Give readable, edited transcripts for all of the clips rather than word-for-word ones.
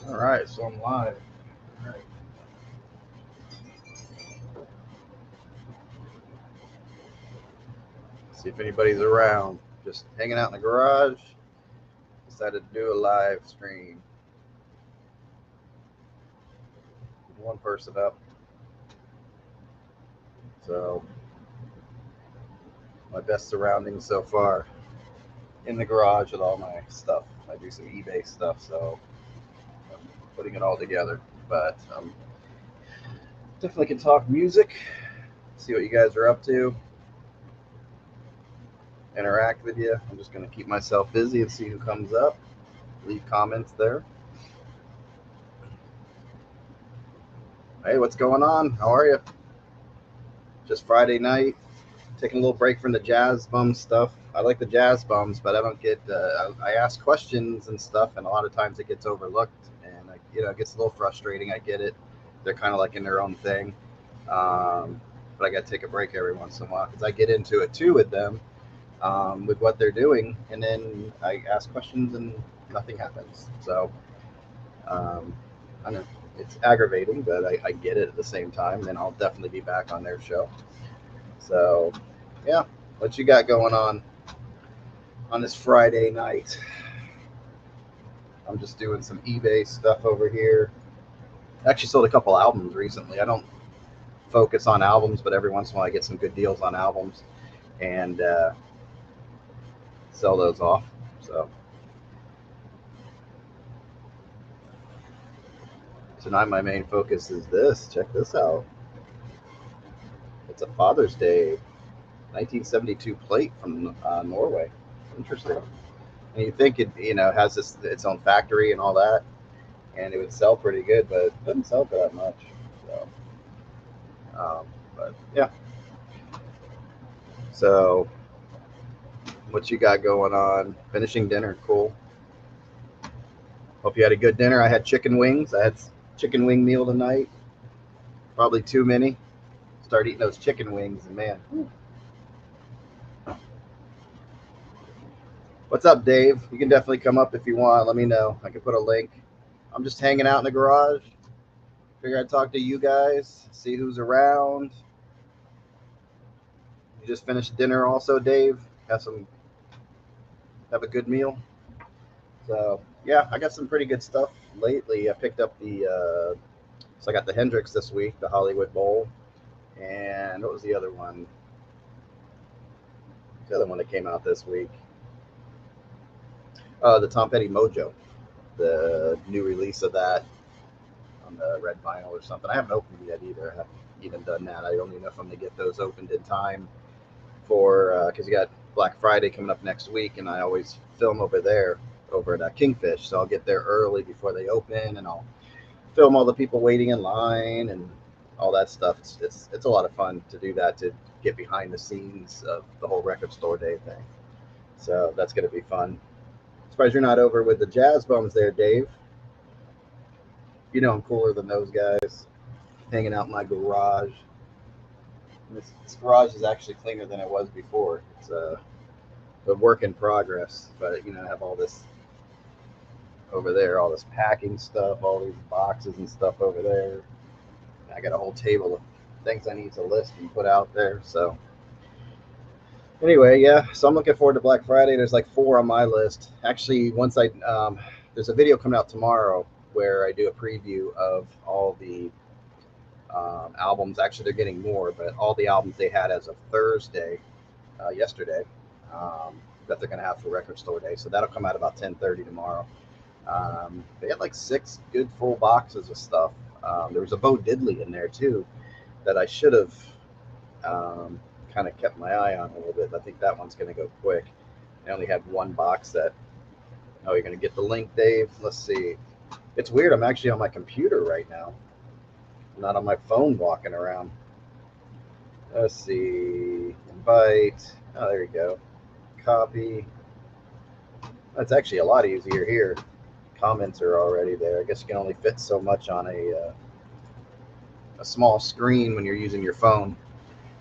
All right, so I'm live. All right. See if anybody's around. Just hanging out in the garage. Decided to do a live stream. One person up. So my best surroundings so far. In the garage with all my stuff. I do some eBay stuff, so I'm putting it all together. But definitely can talk music. See what you guys are up to. Interact with you. I'm just gonna keep myself busy and see who comes up. Leave comments there. Hey, what's going on? How are you? Just Friday night, taking a little break from the jazz bum stuff. I like the jazz bums, but I don't get. I ask questions and stuff, and a lot of times it gets overlooked, and it gets a little frustrating. I get it. They're kind of like in their own thing, but I got to take a break every once in a while because I get into it too with them, with what they're doing, and then I ask questions and nothing happens. So um, I know it's aggravating, but I get it at the same time. And I'll definitely be back on their show. So yeah, what you got going on this Friday night? I'm just doing some eBay stuff over here. I actually sold a couple albums recently. I don't focus on albums, but every once in a while I get some good deals on albums and sell those off. So tonight my main focus is this. Check this out. It's a Father's Day 1972 plate from Norway. Interesting. And you think it has its own factory and all that, and it would sell pretty good, but it doesn't sell for that much. So, but yeah. So, what you got going on? Finishing dinner, cool. Hope you had a good dinner. I had chicken wings. I had chicken wing meal tonight. Probably too many. Start eating those chicken wings, and man, what's up, Dave? You can definitely come up if you want. Let me know. I can put a link. I'm just hanging out in the garage. Figure I'd talk to you guys, see who's around. You just finished dinner, also, Dave. Have a good meal. So yeah, I got some pretty good stuff lately. I picked up so I got the Hendrix this week, the Hollywood Bowl, and what was the other one? The other one that came out this week, the Tom Petty Mojo, the new release of that on the red vinyl or something. I haven't opened it yet either. I haven't even done that. I don't even know if I'm gonna get those opened in time for because you got Black Friday coming up next week, and I always film over there over at Kingfish, so I'll get there early before they open, and I'll film all the people waiting in line and all that stuff. It's a lot of fun to do that, to get behind the scenes of the whole record store day thing. So that's going to be fun. Surprised you're not over with the jazz bums there, Dave. You know I'm cooler than those guys. Hanging out in my garage. This garage is actually cleaner than it was before. It's a work in progress, but I have all this over there, all this packing stuff, all these boxes and stuff over there. I got a whole table of things I need to list and put out there. So anyway, yeah. So I'm looking forward to Black Friday. There's like 4 on my list. Actually, there's a video coming out tomorrow where I do a preview of all the albums. Actually, they're getting more, but all the albums they had as of Thursday, yesterday, that they're going to have for Record Store Day. So that'll come out about 10:30 tomorrow. They had like 6 good full boxes of stuff. There was a Bo Diddley in there too that I should have kind of kept my eye on a little bit. I think that one's going to go quick. I only had one box set. Oh, you're going to get the link, Dave? Let's see. It's weird. I'm actually on my computer right now. I'm not on my phone walking around. Let's see. Invite. Oh, there you go. Copy. That's actually a lot easier here. Comments are already there. I guess you can only fit so much on a small screen when you're using your phone.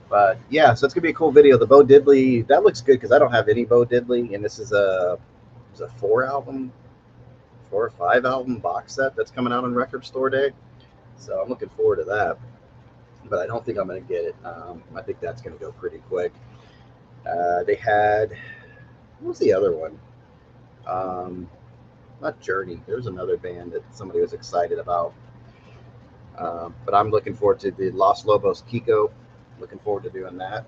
But yeah, so it's gonna be a cool video. The Bo Diddley, that looks good because I don't have any Bo Diddley, and this is a 4 4 or 5 album box set that's coming out on Record Store Day. So I'm looking forward to that. But I don't think I'm going to get it. I think that's going to go pretty quick. They had, what was the other one? Not Journey. There was another band that somebody was excited about. But I'm looking forward to the Los Lobos Kiko. Looking forward to doing that.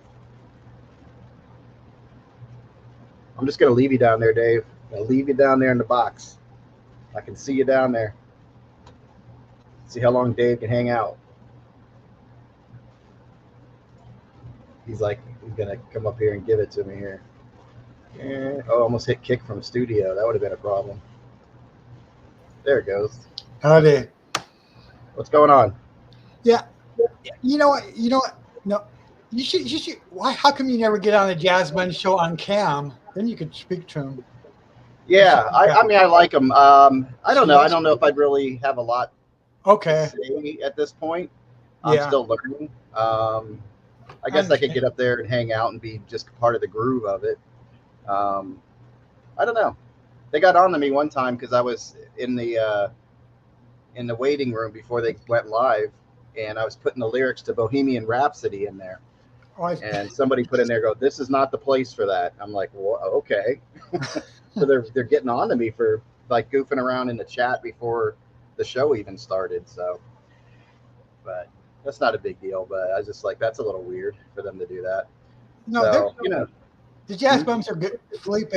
I'm just going to leave you down there, Dave. I'll leave you down there in the box. I can see you down there. See how long Dave can hang out. He's like, he's going to come up here and give it to me here. Oh, almost hit kick from studio. That would have been a problem. There it goes. Howdy. What's going on? Yeah. You know what? No. You should. Why? How come you never get on the Jazz Bun show on cam? Then you could speak to him. Yeah, I mean, I like him. I don't know. I don't know if I'd really have a lot to say at this point. I'm still learning. I guess I could get up there and hang out and be just part of the groove of it. I don't know. They got on to me one time because I was in the waiting room before they went live, and I was putting the lyrics to Bohemian Rhapsody in there. And somebody put in there, this is not the place for that. I'm like, well, okay. So they're getting on to me for like goofing around in the chat before the show even started. So, but that's not a big deal. But I was just like, that's a little weird for them to do that. No, so, the Jazz Bums are good. Felipe,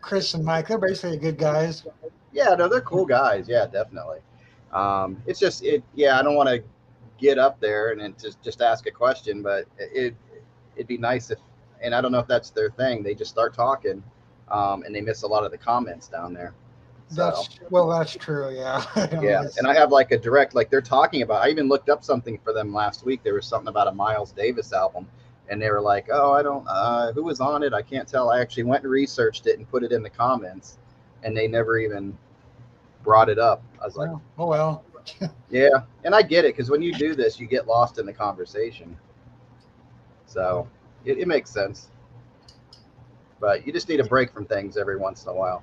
Chris, and Mike, they're basically good guys. Yeah, no, they're cool guys. Yeah, definitely. It's just I don't want to get up there and just ask a question, but it'd be nice if, and I don't know if that's their thing, they just start talking, and they miss a lot of the comments down there. So, that's true. Yeah. Yeah. And I have like a direct, like they're talking about, I even looked up something for them last week. There was something about a Miles Davis album, and they were like, oh, I don't, who was on it? I can't tell. I actually went and researched it and put it in the comments, and they never even brought it up. I was like, oh well. Yeah, and I get it, because when you do this, you get lost in the conversation. So it makes sense. But you just need a break from things every once in a while.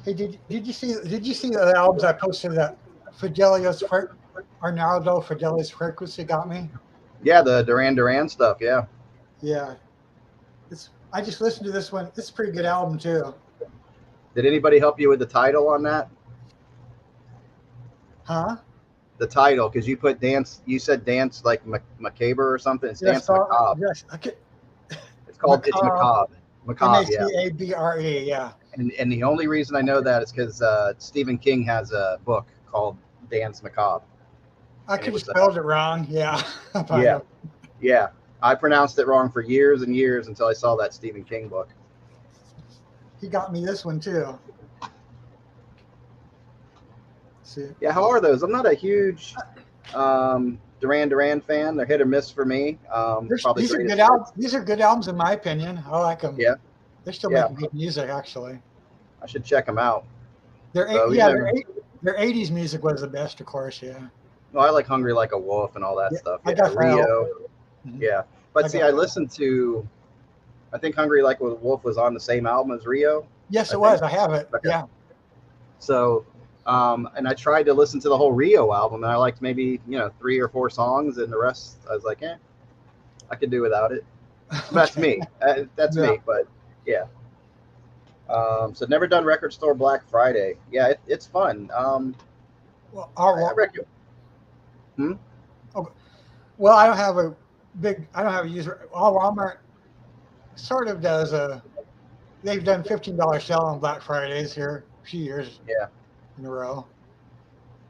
Hey, did you see the albums I posted that Arnaldo Fidelius Frequency got me? Yeah, the Duran Duran stuff. Yeah. Yeah. I just listened to this one. It's a pretty good album too. Did anybody help you with the title on that? Huh? The title, because you put dance. You said dance like macabre or something. It's Dance macabre. Yes. Okay. It's called it's macabre. Macabre. Yeah. Macabre. Yeah. And the only reason I know that is because Stephen King has a book called Dance Macabre. I could have spelled it wrong. Yeah. Yeah. I pronounced it wrong for years and years until I saw that Stephen King book. He got me this one too. See. Yeah, how are those? I'm not a huge Duran Duran fan. They're hit or miss for me. These are good albums. These are good albums in my opinion. I like them. Yeah. They're still making good music, actually. I should check them out. Their 80s music was the best, of course, yeah. Well, I like Hungry Like a Wolf and all that stuff. I got Rio. Mm-hmm. Yeah. But I listened to, I think Hungry Like a Wolf was on the same album as Rio. Yes, it was. I have it. Okay. Yeah. So, and I tried to listen to the whole Rio album, and I liked maybe, 3 or 4 songs, and the rest, I was like, I could do without it. That's me. That's me, but yeah. So never done Record Store Black Friday. Yeah, it's fun. Well, I reckon. Okay. Well, I don't have a user. Walmart sort of does they've done $15 sale on Black Fridays here a few years. Yeah. In a row.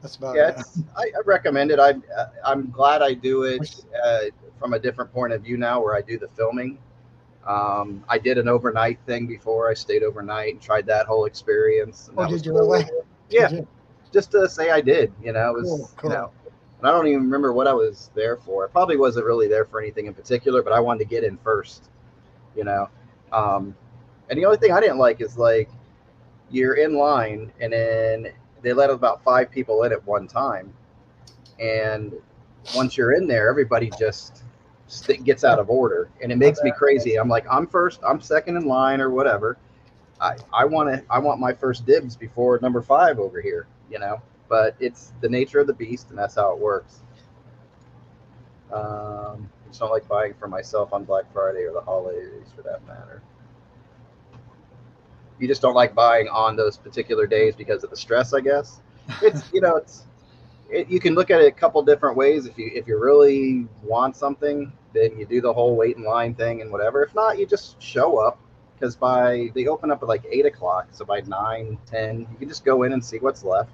That's about it. I recommend it. I'm glad I do it from a different point of view now, where I do the filming. I did an overnight thing before. I stayed overnight and tried that whole experience. And did you really? Yeah, just to say I did. It was cool. And I don't even remember what I was there for. I probably wasn't really there for anything in particular, but I wanted to get in first. And the only thing I didn't like is like you're in line and then they let about 5 people in at one time, and once you're in there, everybody just gets out of order, and it makes me crazy. I'm like, I'm first, I'm second in line or whatever, I want my first dibs before number 5 over here, you know. But it's the nature of the beast, and that's how it works. It's not like buying for myself on Black Friday or the holidays, for that matter. You just don't like buying on those particular days because of the stress, I guess. It's you can look at it a couple different ways. If you really want something, then you do the whole wait in line thing and whatever. If not, you just show up, because they open up at like 8 o'clock, so by 9, 10, you can just go in and see what's left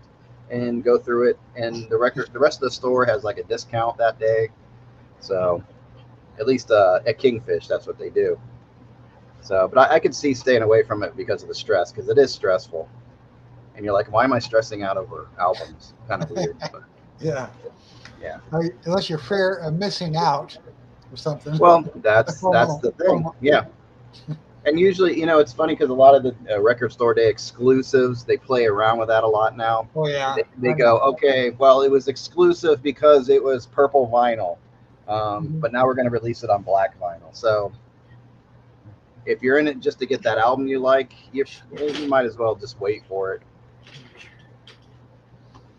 and go through it. And the rest of the store has like a discount that day. So at least at Kingfish, that's what they do. So, but I could see staying away from it because of the stress, because it is stressful. And you're like, why am I stressing out over albums? Kind of weird, but Yeah. yeah. Unless you're fear of missing out or something. Well, that's the thing. Yeah. And usually, it's funny because a lot of the record store day exclusives, they play around with that a lot now. Oh yeah. They go, okay, well, it was exclusive because it was purple vinyl, but now we're going to release it on black vinyl. So if you're in it just to get that album you like, you might as well just wait for it.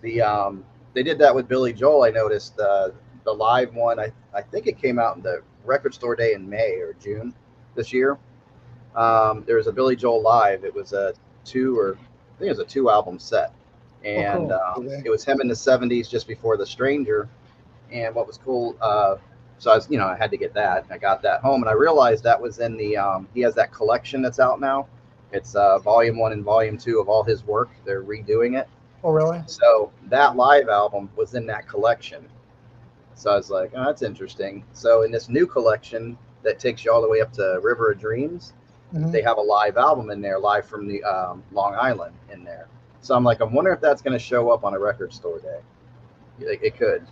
They did that with Billy Joel. I noticed the live one. I think it came out in the record store day in May or June this year. There was a Billy Joel live. It was I think it was a 2-album set, and it was him in the '70s, just before The Stranger. And what was cool, so I had to get that. I got that home, and I realized that was in the he has that collection that's out now. It's Volume 1 and Volume 2 of all his work. They're redoing it. Oh, really? So that live album was in that collection. So I was like, oh, that's interesting. So in this new collection that takes you all the way up to River of Dreams, they have a live album in there, live from the Long Island in there. So I'm wondering if that's going to show up on a record store day. It could.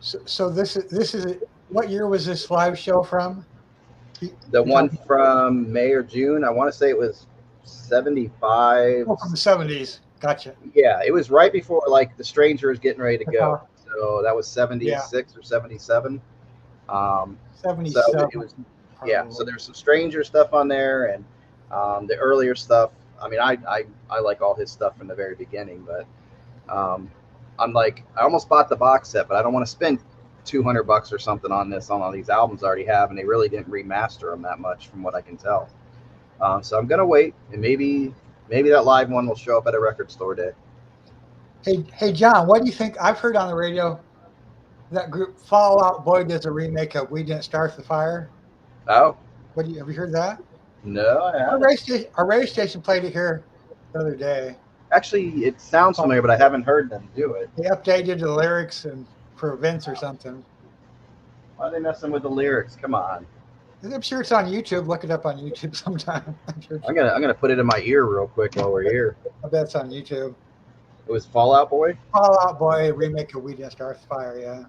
So this is what year was this live show from? The one from May or June. I want to say it was 75. Oh, from the '70s. Gotcha. Yeah, it was right before The Stranger is getting ready to go. So that was 76 or 77. 77. So it was, yeah. So there's some Stranger stuff on there, and the earlier stuff. I mean, I like all his stuff from the very beginning, but I'm like, I almost bought the box set, but I don't want to spend $200 or something on all these albums I already have, and they really didn't remaster them that much, from what I can tell. So I'm gonna wait, and maybe that live one will show up at a record store day. Hey, John, what do you think? I've heard on the radio that group Fall Out Boy does a remake of "We Didn't Start the Fire." Oh, have you heard that? No, I haven't. Our radio station played it here the other day. Actually, it sounds familiar, but I haven't heard them do it. They updated the lyrics and for events or something. Why are they messing with the lyrics? Come on. I'm sure it's on YouTube. Look it up on YouTube sometime. I'm gonna put it in my ear real quick while we're here. I bet it's on YouTube. It was Fall Out Boy. Fall Out Boy remake of "We Didn't Start the Fire." Yeah.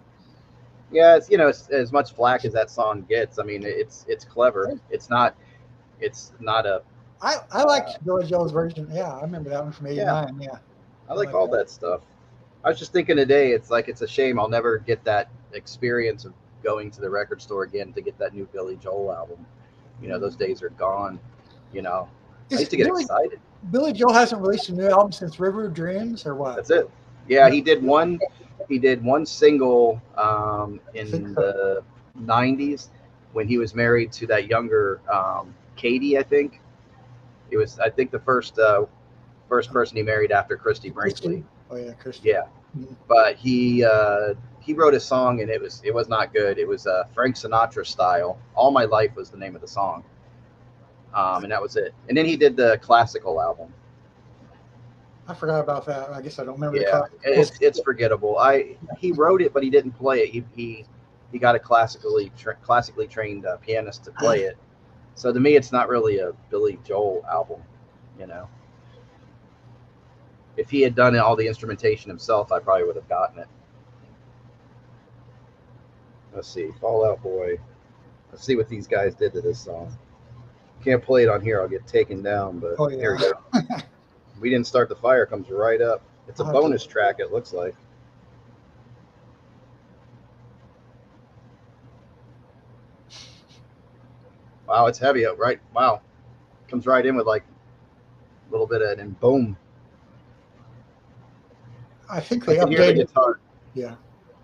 Yeah, it's as much flack as that song gets. I mean, it's clever. It's not a. I liked Billy Joel's version. Yeah, I remember that one from '89. Yeah. I like all that stuff. I was just thinking today, it's a shame I'll never get that experience of going to the record store again to get that new Billy Joel album. Those days are gone. I used to get excited. Billy Joel hasn't released a new album since River of Dreams, or what? That's it. Yeah, he did one. He did one single in the '90s when he was married to that younger Katie, I think. It was, I think, the first person he married after Christy Brinkley. Oh yeah, Christy. Yeah, but he wrote a song, and it was not good. It was Frank Sinatra style. All My Life was the name of the song, and that was it. And then he did the classical album. I forgot about that. I guess I don't remember. Yeah, it's forgettable. He wrote it, but he didn't play it. He got a classically trained pianist to play it. So to me, it's not really a Billy Joel album, If he had done all the instrumentation himself, I probably would have gotten it. Let's see, Fall Out Boy. Let's see what these guys did to this song. Can't play it on here; I'll get taken down. But here we go. We Didn't Start the Fire comes right up. It's a bonus track, it looks like. Wow, it's heavy, right? Wow, comes right in with little bit of, and boom. I think I they can hear the updated. guitar. Yeah,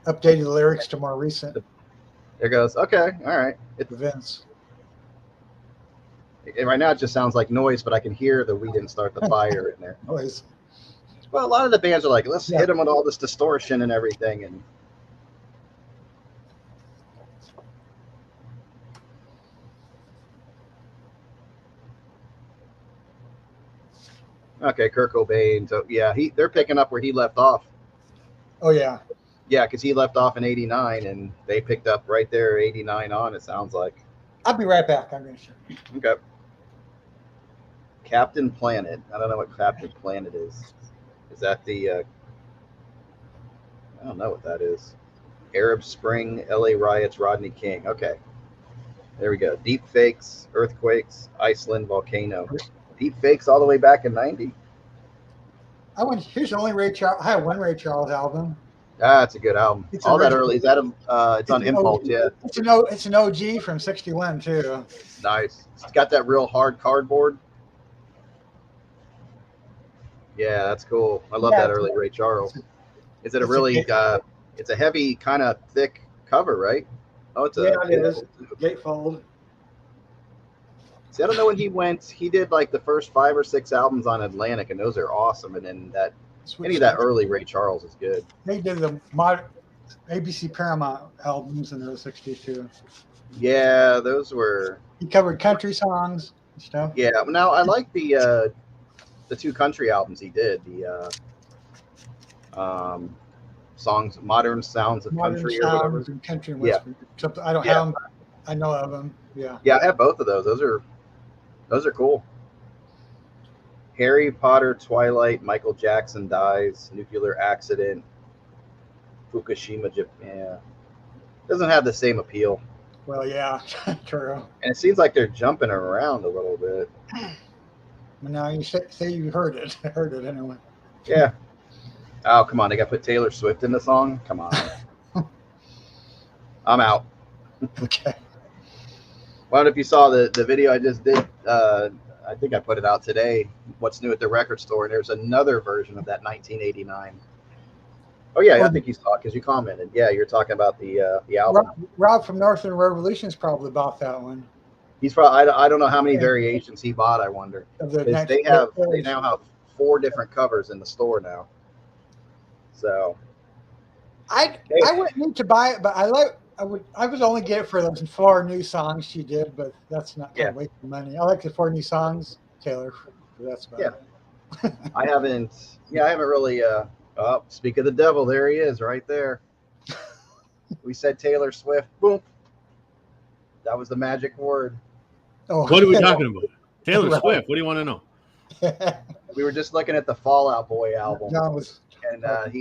updated the lyrics to more recent There goes. Okay, all right. events. Right now it just sounds like noise, but I can hear the "We Didn't Start the Fire" in there. Noise. Well, a lot of the bands are like, let's Yeah. hit them with all this distortion and everything, and okay, Kurt Cobain. So yeah, they're picking up where he left off. Oh yeah. Yeah, because he left off in '89, and they picked up right there '89 on. It sounds like. I'll be right back. I'm gonna show you. Okay. Captain Planet. I don't know what Captain Planet is. Is that the? I don't know what that is. Arab Spring, LA riots, Rodney King. Okay. There we go. Deep fakes, earthquakes, Iceland volcano. Deep fakes all the way back in '90. Here's the only Ray Charles. I have one Ray Charles album. That's a good album. It's All that original. early. Is that it's on an Impulse, OG. yeah. It's an OG from '61 too. Nice. It's got that real hard cardboard. Yeah, that's cool. I love Yeah, that early Ray Charles. Is it a it's a really big- it's a heavy kind of thick cover, right? Oh, it's Yeah, it is. Gatefold. See, I don't know when he went. He did like the first 5 or 6 albums on Atlantic, and those are awesome. And then any of that early Ray Charles is good. They did the modern ABC Paramount albums in the '60s too. Yeah, those were. He covered country songs and stuff. Yeah. Now I like the 2 country albums he did. The songs, modern sounds of Modern country or whatever. sounds and country and Yeah. western. Something I don't Yeah. have them. I know of them. Yeah. Yeah, I have both of those. Those are cool. Harry Potter, Twilight, Michael Jackson dies, nuclear accident, Fukushima, Japan. Doesn't have the same appeal. Well, yeah, true. And it seems like they're jumping around a little bit. Now you say you heard it. I heard it anyway. Yeah. Oh, come on. They got to put Taylor Swift in the song? Come on. I'm out. Okay. I don't know if you saw the video I just did. I think I put it out today. What's new at the record store? And there's another version of that 1989. Oh yeah, I think you saw it because you commented. Yeah, you're talking about the album. Rob from Northern Revolution's probably bought that one. He's probably. I don't know how many variations he bought. I wonder. Because they now have 4 different covers in the store now. So. I wouldn't need to buy it, but I would only get it for those 4 new songs she did, but that's not kind of wasting money. I like the 4 new songs, Taylor. That's about it. I haven't really. Oh, speak of the devil, there he is, right there. We said Taylor Swift. Boom. That was the magic word. Oh, what are we talking about? Taylor Swift. What do you want to know? We were just looking at the Fall Out Boy album. John was, and a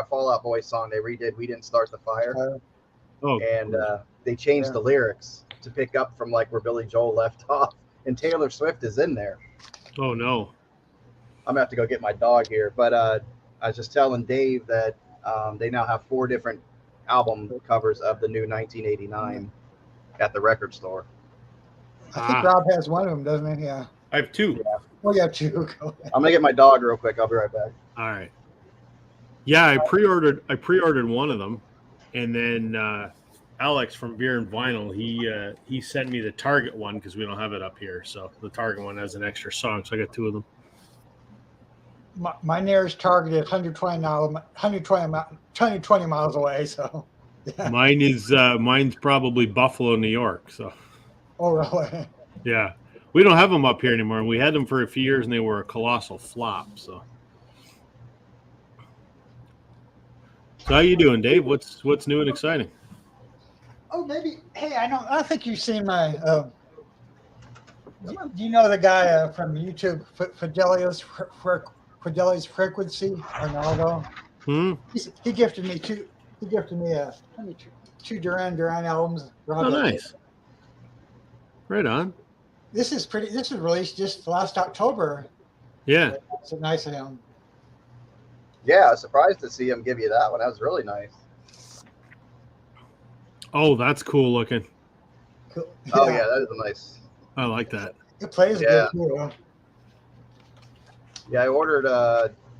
Fall Out Boy song they redid. We Didn't Start the Fire. And they changed the lyrics to pick up from like where Billy Joel left off, and Taylor Swift is in there. Oh no! I'm gonna have to go get my dog here, but I was just telling Dave that they now have 4 different album covers of the new 1989 at the record store. I think Rob has one of them, doesn't he? Yeah. I have 2. Yeah. Well, yeah, 2. I'm gonna get my dog real quick. I'll be right back. All right. Yeah, I pre-ordered one of them, and then Alex from Beer and Vinyl, he sent me the Target one because we don't have it up here. So the Target one has an extra song, so I got 2 of them. My nearest Target is 120 miles away. So, yeah. Mine's probably Buffalo, New York. So. Oh really? Yeah, we don't have them up here anymore. We had them for a few years, and they were a colossal flop. So how you doing, Dave? What's new and exciting? Oh, maybe. Hey, I think you've seen my. Do you know the guy from YouTube, Fideli's Frequency, Arnaldo? He gifted me 2 Duran Duran albums. Oh, nice. Right on. This is released just last October. Yeah. It's nice of him. Yeah, I was surprised to see him give you that one. That was really nice. Oh, that's cool looking. Cool. Oh yeah, that is nice. I like that. It plays good too. Yeah, I ordered.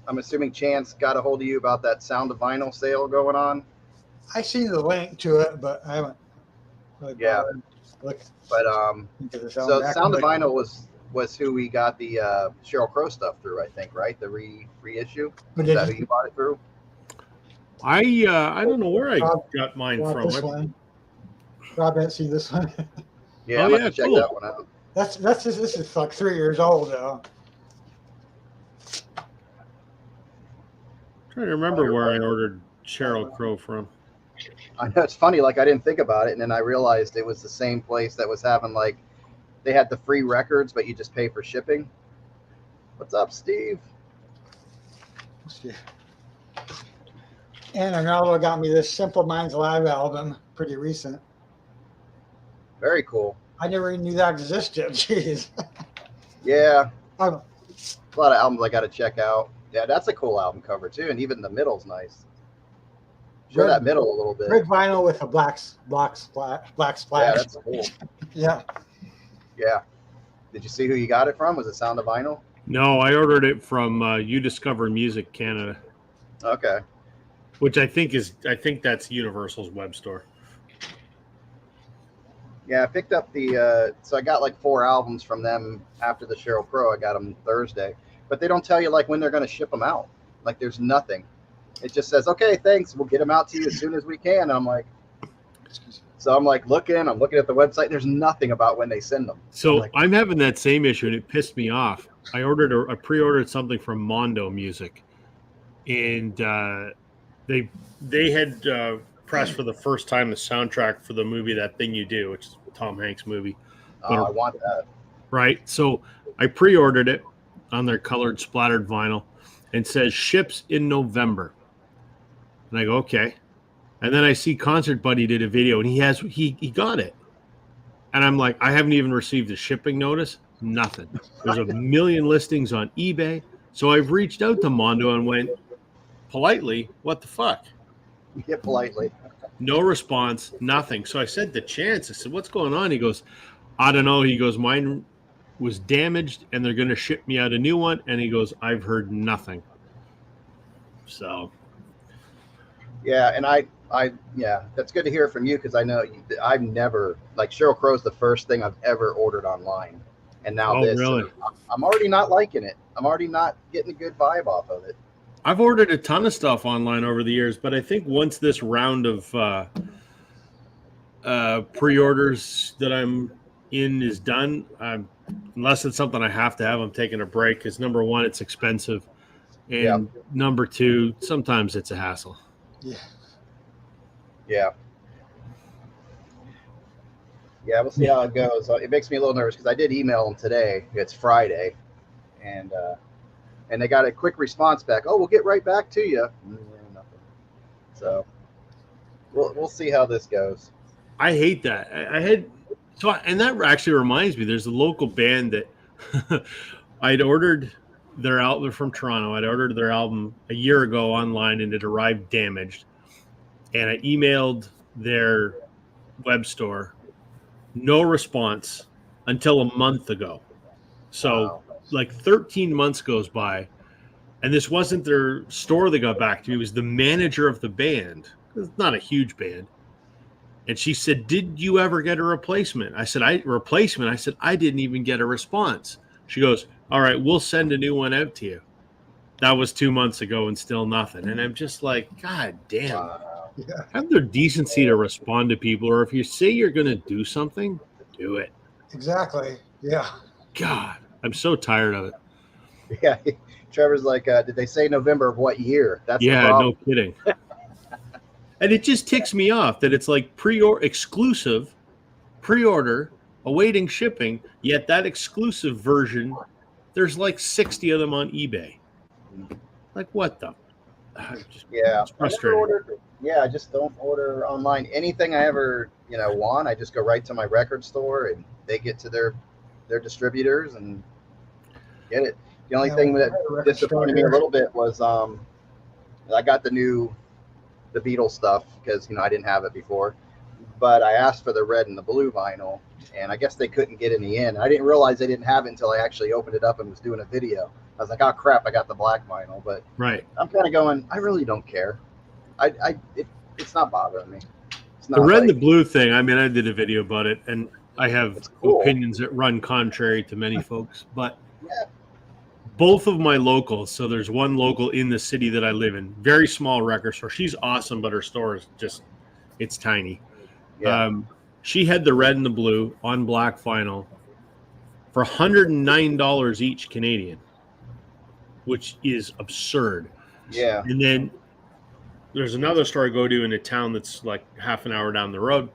I'm assuming Chance got a hold of you about that Sound of Vinyl sale going on. I seen the link to it, but I haven't really Yeah. bothered to look But into the so back. Sound of Vinyl was who we got the Sheryl Crow stuff through, I think, right? The reissue. But Is did that who you bought it through? I don't know where I got mine Rob, from. this one. Rob didn't see this one. Yeah, Oh, I'm yeah, gonna check cool. that one out. That's just, this is like 3 years old though. Trying to remember where I ordered Sheryl Crow from. I know it's funny. Like I didn't think about it, and then I realized it was the same place that was having like they had the free records, but you just pay for shipping. What's up, Steve? Let's see. And Arnaldo got me this Simple Minds live album, pretty recent. Very cool. I never even knew that existed. Jeez. Yeah, I'm, a lot of albums I got to check out. Yeah, that's a cool album cover too, and even the middle's nice. Show Red- that middle a little bit. red vinyl with a black Yeah, splash. that's cool. Yeah. Yeah. Did you see who you got it from? Was it Sound of Vinyl? No, I ordered it from You Discover Music Canada, Okay. which I think that's Universal's web store. Yeah, I picked up the so I got like 4 albums from them after the Sheryl Crow. I got them Thursday, but they don't tell you like when they're going to ship them out. Like there's nothing. It just says, okay, thanks, we'll get them out to you as soon as we can. And I'm like, so I'm looking at the website. There's nothing about when they send them. So I'm having that same issue, and it pissed me off. I pre-ordered something from Mondo Music, and they had pressed for the first time the soundtrack for the movie That Thing You Do, which is a Tom Hanks movie. Oh, I want that. Right. So I pre-ordered it on their colored splattered vinyl, and says ships in November. And I go, okay. And then I see Concert Buddy did a video, and he got it. And I'm like, I haven't even received a shipping notice. Nothing. There's a million listings on eBay. So I've reached out to Mondo and went politely, what the fuck? Yeah, politely. No response, nothing. So I said to Chance, I said, what's going on? He goes, I don't know. He goes, mine was damaged and they're going to ship me out a new one. And he goes, I've heard nothing. So. Yeah, and I that's good to hear from you because I know I've never, like Sheryl Crow's the first thing I've ever ordered online. And now this, really? I'm already not liking it. I'm already not getting a good vibe off of it. I've ordered a ton of stuff online over the years, but I think once this round of pre-orders that I'm in is done, unless it's something I have to have, I'm taking a break because number one, it's expensive, and number two, sometimes it's a hassle. Yeah, we'll see how it goes. It makes me a little nervous because I did email them today. It's Friday, and they got a quick response back. Oh, we'll get right back to you. Nothing. So we'll see how this goes. I hate that. And that actually reminds me. There's a local band that I'd ordered their album from Toronto. I'd ordered their album a year ago online, and it arrived damaged. And I emailed their web store. No response until a month ago. So like 13 months goes by, and this wasn't their store that got back to me. It was the manager of the band. It's not a huge band. And she said, did you ever get a replacement? I said, I didn't even get a response. She goes, all right, we'll send a new one out to you. That was 2 months ago and still nothing. And I'm just like, God damn. Have the decency to respond to people, or if you say you're going to do something, do it. Exactly. Yeah. God, I'm so tired of it. Yeah. Trevor's like, did they say November of what year? That's the no kidding. And it just ticks me off that it's like exclusive, pre-order, awaiting shipping, yet that exclusive version, there's like 60 of them on eBay. Like, what the? It's frustrating. I just don't order online. Anything I ever, want, I just go right to my record store and they get to their distributors and get it. The only thing that disappointed me a little bit was I got the Beatles stuff because I didn't have it before, but I asked for the red and the blue vinyl, and I guess they couldn't get any in. I didn't realize they didn't have it until I actually opened it up and was doing a video. I was like, oh crap, I got the black vinyl, but Right. I'm kind of going, I really don't care. It's not bothering me. It's The not red and the like, blue thing, I mean, I did a video about it, and I have It's cool. opinions that run contrary to many folks, but Yeah. both of my locals, so there's one local in the city that I live in, very small record store. She's awesome, but her store is just, it's tiny. yeah, She had the red and the blue on black vinyl for $109 each Canadian, which is absurd. yeah, And then there's another store I go to in a town that's like half an hour down the road,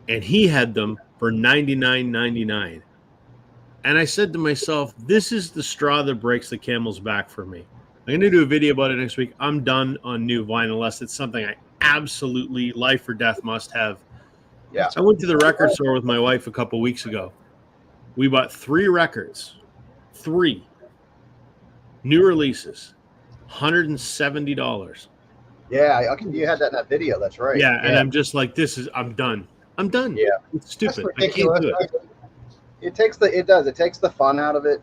and he had them for $99.99. And I said to myself, this is the straw that breaks the camel's back for me. I'm going to do a video about it next week. I'm done on new vinyl unless it's something I absolutely life or death must have. yeah. I went to the record store with my wife a couple weeks ago. We bought 3 records, 3 new releases, $170. Yeah, you had that in that video. That's right. Yeah, and I'm just like, I'm done. I'm done. Yeah. It's stupid. That's I can't do ridiculous. it. It takes the fun out of it.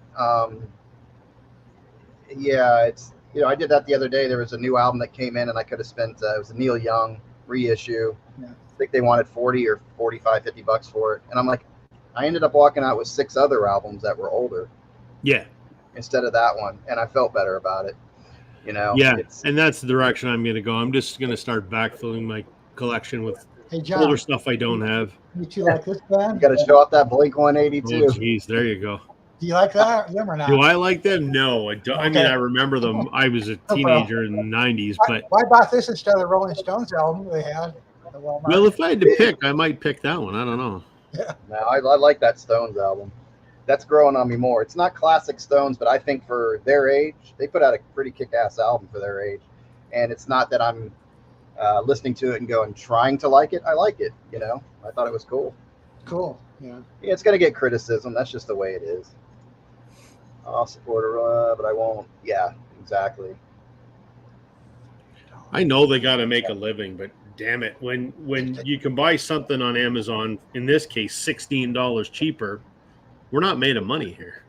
Yeah, I did that the other day. There was a new album that came in, and I could have spent. It was a Neil Young reissue. Yeah. I think they wanted 40 or 45, $50 for it, and I'm like, I ended up walking out with 6 other albums that were older Yeah. instead of that one, and I felt better about it. Yeah, It's, and that's the direction I'm going to go. I'm just going to start backfilling my collection with Hey, John, older stuff I don't have. you two like this band? you got to show off that Blink Oh, 182. geez, there you go. Do you like them or not? Do I like them? No, I don't. I mean, Okay. I remember them. I was a problem. teenager in the 90s, but Why bought this instead of the Rolling Stones album they had? The Walmart? well, if I had to pick, I might pick that one. I don't know. No, I like that Stones album. That's growing on me more. It's not classic Stones, but I think for their age, they put out a pretty kick-ass album for their age. And it's not that I'm listening to it and going, trying to like it. I like it, I thought it was cool. Cool. Yeah. Yeah, it's going to get criticism. That's just the way it is. I'll support her, but I won't. Yeah, exactly. I know they got to make a living, but damn it, when you can buy something on Amazon, in this case, $16 cheaper, we're not made of money here.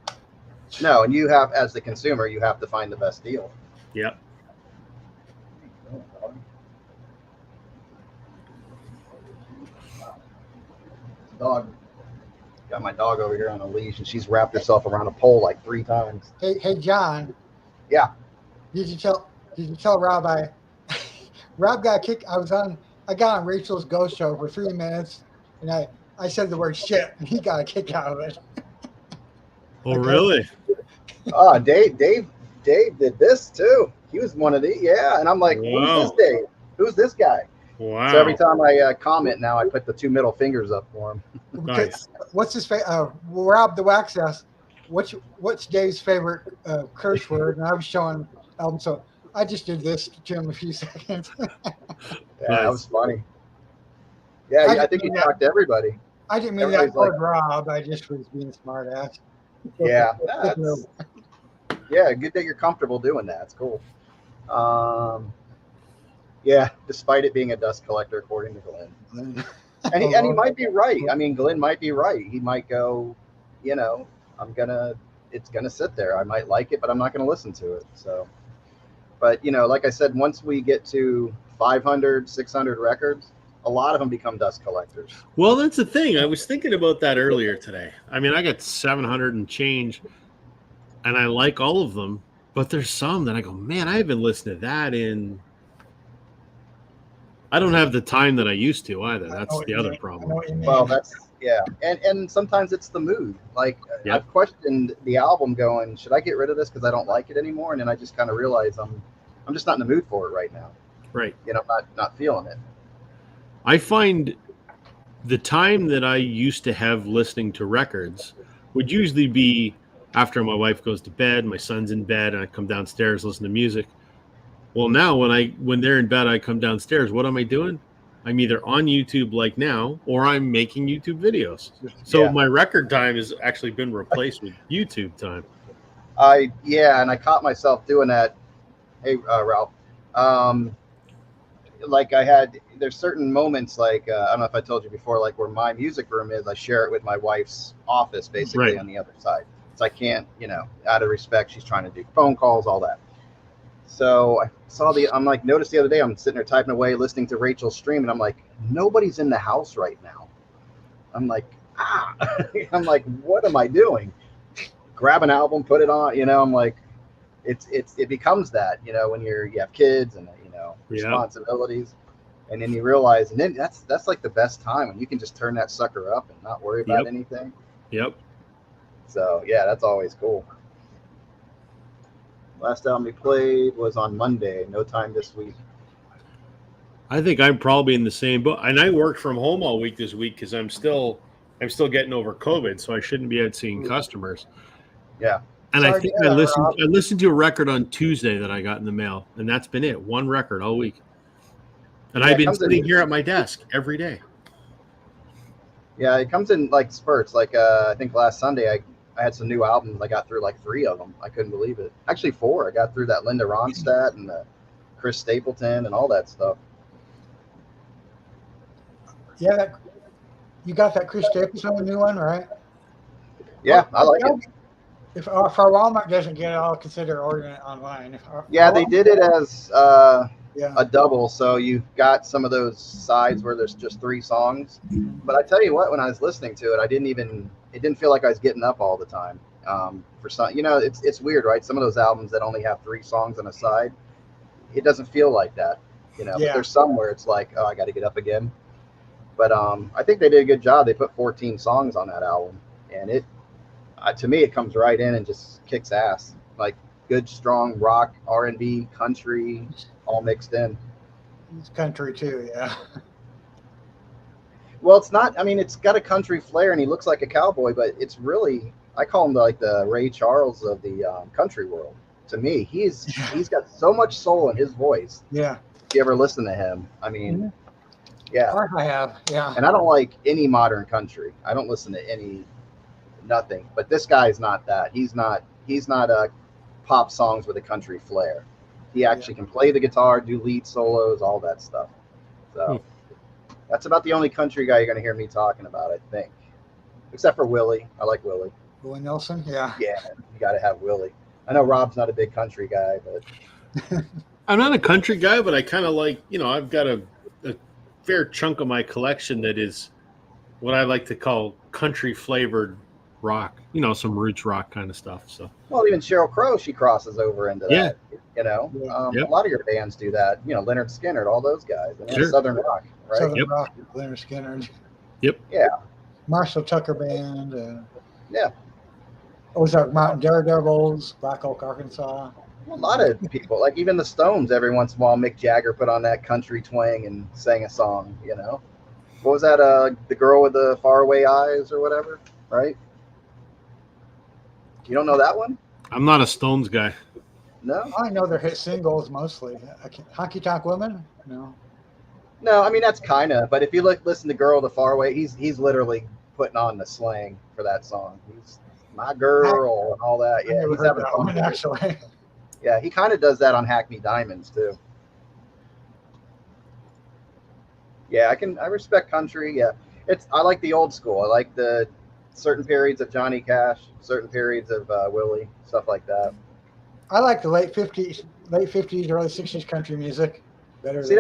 No, and you have, as the consumer, you have to find the best deal. Yep. Dog. Got my dog over here on a leash, and she's wrapped herself around a pole like 3 times. Hey, John. Yeah. Did you tell Rob Rob got kicked? I got on Rachel's Ghost Show for 3 minutes, and I said the word shit, and he got a kick out of it. Oh, Okay. really? Oh, Dave did this too. He was one of the, yeah. And I'm like, Wow. Who's this Dave? Who's this guy? Wow. So every time I comment now, I put the 2 middle fingers up for him. Nice. What's his Rob the Wax asked, what's Dave's favorite curse word? And I was showing album, so I just did this to him a few seconds. Yeah, Nice. that was funny. Yeah, I think he talked to everybody. I didn't mean Everybody's that toward Rob. I just was being a smart ass. Yeah, good that you're comfortable doing that. It's cool. Yeah, despite it being a dust collector, according to Glenn. And he might be right. I mean, Glenn might be right. He might go, it's gonna sit there. I might like it, but I'm not gonna listen to it. So, but like I said, once we get to 500, 600 records, a lot of them become dust collectors. Well, that's the thing. I was thinking about that earlier today. I mean, I got 700 and change, and I like all of them, but there's some that I go, man, I haven't listened to that in. I don't have the time that I used to either. That's the other problem. Well, and sometimes it's the mood. Like Yep. I've questioned the album, going, should I get rid of this because I don't like it anymore? And then I just kind of realize I'm just not in the mood for it right now. Right. Not feeling it. I find the time that I used to have listening to records would usually be after my wife goes to bed, my son's in bed, and I come downstairs, listen to music. Well, now when they're in bed, I come downstairs. What am I doing? I'm either on YouTube like now, or I'm making YouTube videos. So Yeah. my record time has actually been replaced with YouTube time. And I caught myself doing that. Hey, Ralph. Like there's certain moments, like I don't know if I told you before, like where my music room is, I share it with my wife's office basically Right. on the other side. So I can't, out of respect, she's trying to do phone calls, all that. So I saw I'm like, noticed the other day, I'm sitting there typing away, listening to Rachel's stream, and I'm like, nobody's in the house right now. I'm like, I'm like, what am I doing? Grab an album, put it on, I'm like, it becomes that, when you have kids and, responsibilities. And then you realize, and then that's like the best time when you can just turn that sucker up and not worry about anything. Yep. So yeah, that's always cool. Last album we played was on Monday. No time this week. I think I'm probably in the same boat, and I worked from home all week this week because I'm still getting over COVID, so I shouldn't be out seeing customers. Yeah. And Sorry I think to I interrupt. listened to a record on Tuesday that I got in the mail, and that's been it. One record all week. And Yeah, I've it been comes in- sitting here at my desk every day. Yeah, it comes in like spurts. Like I think last Sunday I had some new albums. I got through like 3 of them. I couldn't believe it. Actually 4. I got through that Linda Ronstadt and Chris Stapleton and all that stuff. Yeah, you got that Chris Stapleton new one, right? Yeah, I like it. If Walmart doesn't get it, I'll consider ordering it online. Yeah, they did it as Yeah. a double, so you got some of those sides where there's just 3 songs. But I tell you what, when I was listening to it, it didn't feel like I was getting up all the time. For some, it's weird, right? Some of those albums that only have 3 songs on a side, it doesn't feel like that, But there's some where it's like, oh, I got to get up again. But I think they did a good job. They put 14 songs on that album, and to me, it comes right in and just kicks ass. Like good, strong rock, R&B, country, all mixed in. It's country too, yeah. Well, it's not. I mean, it's got a country flair, and he looks like a cowboy, but it's really. I call him like the Ray Charles of the country world. To me, he's got so much soul in his voice. Yeah. If you ever listen to him, I mean, yeah. Of course I have, yeah. And I don't like any modern country. I don't listen to nothing. But this guy's not that. He's not a pop songs with a country flair. He actually can play the guitar, do lead solos, all that stuff. So that's about the only country guy you're going to hear me talking about, I think. Except for Willie. I like Willie. Willie Nelson, yeah. Yeah, you got to have Willie. I know Rob's not a big country guy, but I'm not a country guy, but I kind of like, I've got a fair chunk of my collection that is what I like to call country flavored rock, some roots rock kind of stuff. So, well, even Sheryl Crow, she crosses over into that. A lot of your bands do that. Leonard Skinner, all those guys, and Sure. Southern Rock, right? Southern Rock, Leonard Skinner. Yep. Yeah. Marshall Tucker Band. Yeah. Ozark Mountain Daredevils, Black Oak, Arkansas. A lot of people, like even the Stones, every once in a while, Mick Jagger put on that country twang and sang a song, What was that, the girl with the faraway eyes or whatever, right? You don't know that one? I'm not a Stones guy. No? I know their hit singles mostly. Honky Tonk Women? No. No, I mean, that's kind of, but if you listen to Girl with the Faraway, he's literally putting on the slang for that song. He's my girl and all that. Yeah, he's having fun with it. Actually. Yeah, he kind of does that on Hackney Diamonds too. Yeah, I respect country. Yeah, I like the old school. I like the certain periods of Johnny Cash, certain periods of Willie, stuff like that. I like the late 50s, early 60s country music better. See,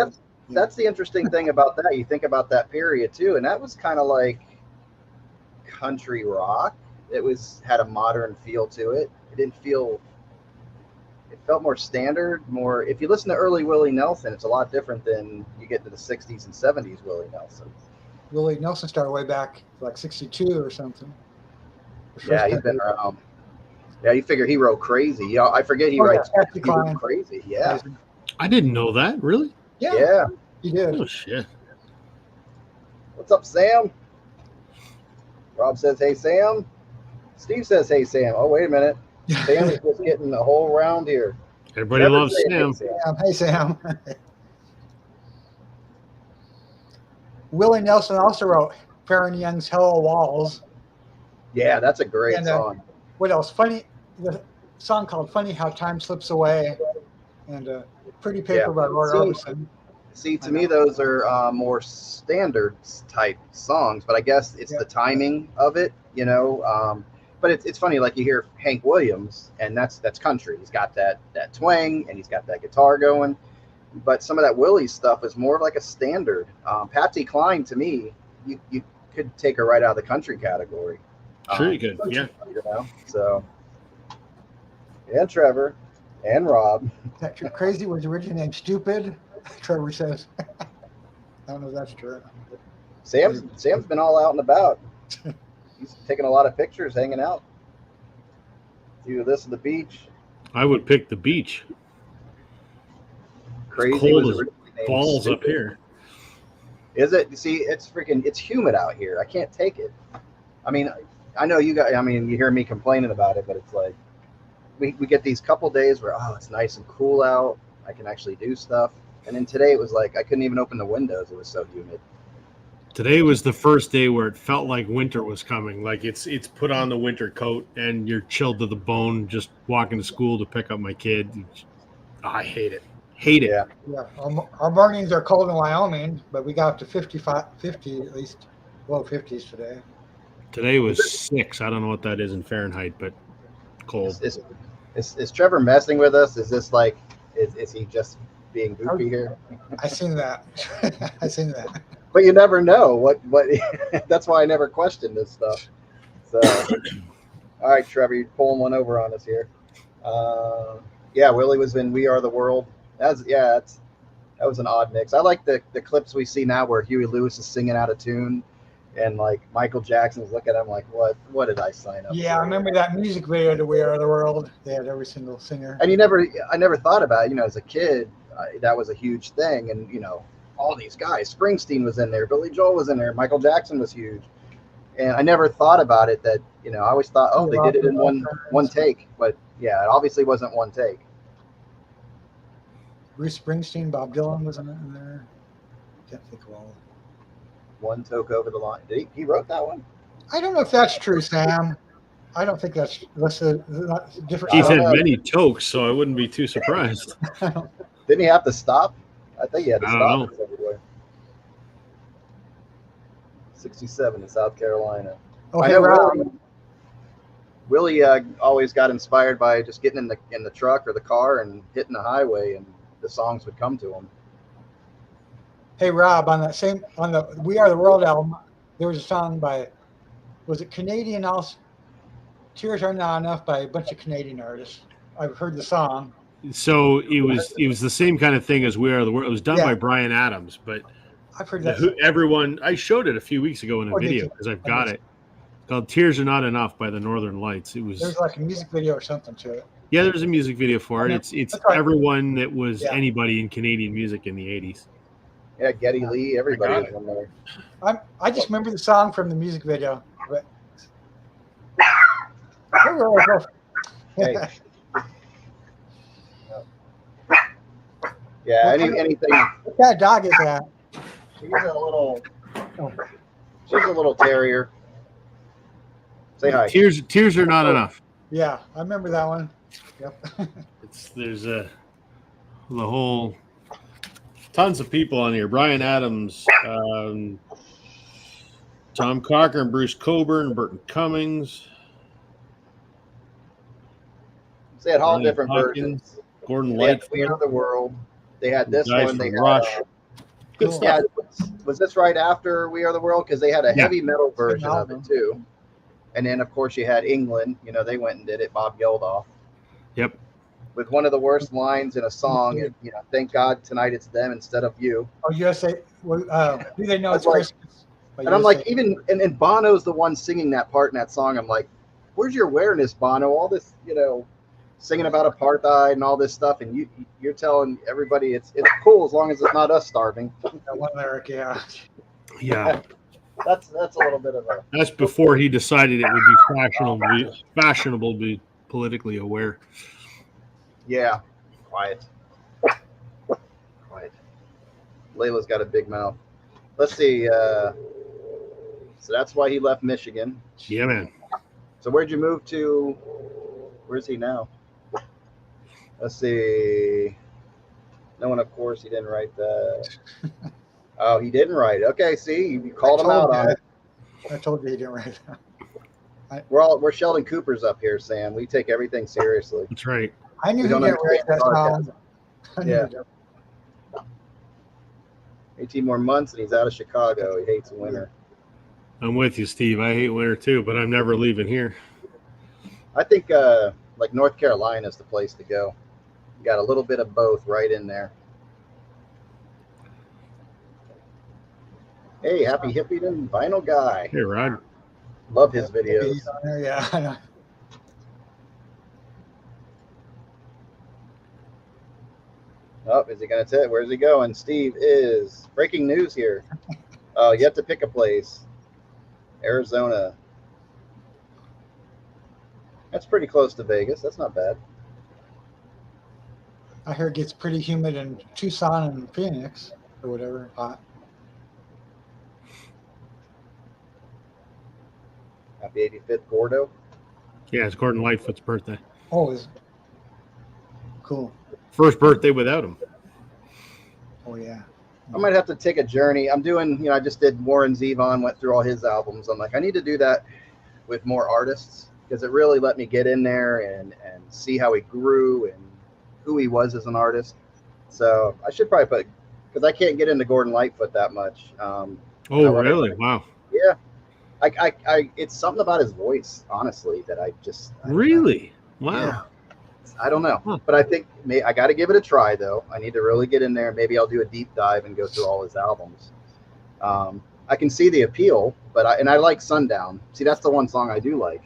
that's the interesting thing about that. You think about that period too, and that was kind of like country rock. It had a modern feel to it. It felt more standard, more. If you listen to early Willie Nelson, it's a lot different than you get to the 60s and 70s Willie Nelson. Willie Nelson started way back like 62 or something. Yeah, he's been around. Yeah, you figure he wrote Crazy. Yeah, I forget he writes he wrote Crazy. Yeah. I didn't know that. Really? Yeah. He did. Oh, shit. What's up, Sam? Rob says, hey, Sam. Steve says, hey, Sam. Oh, wait a minute. Sam is just getting the whole round here. Everybody loves Sam. Hey, Sam. Willie Nelson also wrote Farron Young's Hello Walls. Yeah, that's a great song. What else? The song called Funny How Time Slips Away, and Pretty Paper by Roy Orbison. See, to me, those are more standard type songs, but I guess it's the timing of it, But but it's funny. Like you hear Hank Williams, and that's country. He's got that twang, and he's got that guitar going. But some of that Willie stuff is more like a standard. Patsy Cline, to me, you could take her right out of the country category. Sure, you could. Yeah. You know, so and Trevor and Rob. That true. Crazy was originally named Stupid. Trevor says. I don't know if that's true. Sam's been all out and about. He's taking a lot of pictures, hanging out. Do this at the beach. I would pick the beach. Crazy cold was as originally named balls Stupid. up here. Is it? You see, it's humid out here. I can't take it. I mean, I know you guys. I mean, you hear me complaining about it, but it's like we get these couple days where it's nice and cool out. I can actually do stuff. And then today it was like I couldn't even open the windows. It was so humid. Today was the first day where it felt like winter was coming. Like it's put on the winter coat and you're chilled to the bone just walking to school to pick up my kid. I hate it. Hate it. Yeah. Yeah, our mornings are cold in Wyoming, but we got up to 50 at least, low 50s today. Today was 6. I don't know what that is in Fahrenheit, but cold. Is Trevor messing with us? Is this like is he just being goofy here? I seen that. I seen that. But you never know what that's why I never question this stuff. So all right, Trevor, you're pulling one over on us here. Yeah, Willie was in We Are the World. That was an odd mix. I like the clips we see now where Huey Lewis is singing out of tune and like Michael Jackson's looking at him like, what did I sign up Yeah, for? I remember that music video to We Are the World. They had every single singer. And I never thought about it, as a kid, that was a huge thing. And, all these guys, Springsteen was in there, Billy Joel was in there, Michael Jackson was huge. And I never thought about it that, I always thought, they did it in one take. But yeah, it obviously wasn't one take. Bruce Springsteen, Bob Dylan was in there. Can't think of all. One toke over the line. He wrote that one? I don't know if that's true, Sam. I don't think that's a different. He's had many tokes, so I wouldn't be too surprised. Didn't he have to stop? I think he had to stop everywhere. 67 in South Carolina. Oh, hey, Rob. Willie always got inspired by just getting in the truck or the car and hitting the highway, and the songs would come to him. Hey, Rob, on the We Are the World album, there was a song was it Canadian also? Tears Are Not Enough by a bunch of Canadian artists. I've heard the song. So it was the same kind of thing as We Are the World. It was done by Brian Adams, but I've heard that. Everyone, I showed it a few weeks ago in a video because I've got it. Called "Tears Are Not Enough" by the Northern Lights. There's like a music video or something to it. Yeah, there's a music video for it. It's everyone that was anybody in Canadian music in the '80s. Yeah, Geddy Lee, everybody was on there. I just remember the song from the music video. But... Hey. Yeah, anything. What kind of dog is that? She's a little terrier. Say hi. Tears are not enough. Yeah, I remember that one. Yep. There's the whole tons of people on here. Brian Adams, Tom Cochran, Bruce Coburn, Burton Cummings. They had all different versions. Gordon They had Lightfoot. We Are the World. They had this Guys one. They from had Rush. Good yeah, stuff. was this right after We Are the World? Because they had a heavy metal version of it too. And then, of course, you had England. They went and did it. Bob Geldof. Yep. With one of the worst lines in a song. Thank God tonight it's them instead of you. Oh, USA. Do they know it's Like, Christmas? and I'm like, and Bono's the one singing that part in that song. I'm like, where's your awareness, Bono? All this, singing about apartheid and all this stuff, and you're telling everybody it's cool as long as it's not us starving. That one lyric, yeah. Yeah. That's a little bit of a. That's before he decided it would be fashionable to be politically aware. Yeah. Quiet. Layla's got a big mouth. Let's see. So that's why he left Michigan. Yeah, man. So where'd you move to? Where's he now? Let's see. No one, of course, he didn't write that. Oh, he didn't write it. Okay, see, you called him out on it. I told you he didn't write that. We're Sheldon Coopers up here, Sam. We take everything seriously. That's right. I knew We he'd don't get right understand that song. sarcasm. I knew Yeah. he'd get- 18 more months and he's out of Chicago. He hates winter. I'm with you, Steve. I hate winter too, but I'm never leaving here. I think like North Carolina is the place to go. You got a little bit of both right in there. Hey, happy Hippieton Vinyl Guy. Hey, Rod. Love his videos. He's on there, yeah. I know. Oh, is he going to tell? Where's he going? Steve is breaking news here. You have to pick a place. Arizona. That's pretty close to Vegas. That's not bad. I hear it gets pretty humid in Tucson and Phoenix or whatever. Hot. Happy 85th Gordo. Yeah, it's Gordon Lightfoot's birthday. Oh, is cool. First birthday without him. Oh yeah. I might have to take a journey. I'm doing, I just did Warren Zevon, went through all his albums. I'm like, I need to do that with more artists because it really let me get in there and see how he grew and who he was as an artist. So I should probably put, because I can't get into Gordon Lightfoot that much. Oh, really? Wow. Yeah. I it's something about his voice, honestly, that I don't know. Really? Wow. Yeah. I don't know, Huh. but I think I got to give it a try, though. I need to really get in there. Maybe I'll do a deep dive and go through all his albums. I can see the appeal, but I like Sundown. See, that's the one song I do like.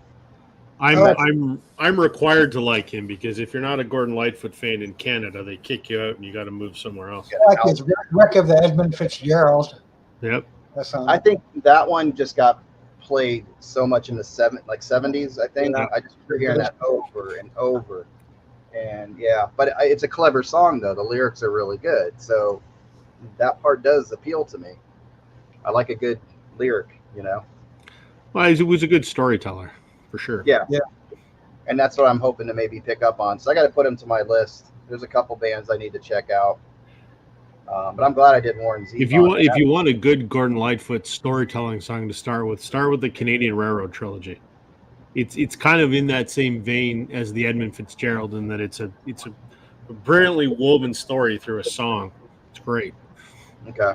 I'm required to like him because if you're not a Gordon Lightfoot fan in Canada, they kick you out and you got to move somewhere else. I like his Wreck of the Edmund Fitzgerald. Yep. That song. I think that one just got played so much in the 70s. I think Yeah. I just remember hearing that over and over. And yeah, but it's a clever song though. The lyrics are really good, so that part does appeal to me. I like a good lyric, Well, he was a good storyteller, for sure. Yeah. Yeah. And that's what I'm hoping to maybe pick up on. So I got to put him to my list. There's a couple bands I need to check out. But I'm glad I did Warren Zevon. If you want a good Gordon Lightfoot storytelling song to start with the Canadian Railroad trilogy. It's kind of in that same vein as the Edmund Fitzgerald in that it's a brilliantly woven story through a song. It's great. Okay.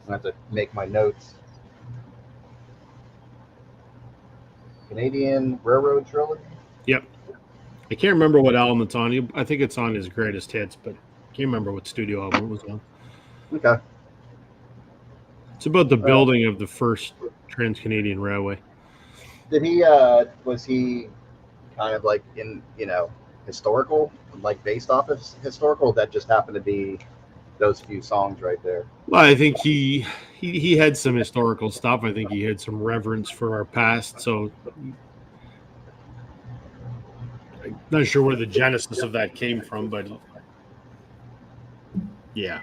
I have to make my notes. Canadian Railroad Trilogy? Yep. I can't remember what album it's on. I think it's on his greatest hits, but I can't remember what studio album it was on. Okay. It's about the building of the first Trans-Canadian Railway. Did he, was he kind of like in, historical, like based off of historical? That just happened to be those few songs right there. Well, I think he had some historical stuff. I think he had some reverence for our past. So I'm not sure where the genesis of that came from, but yeah.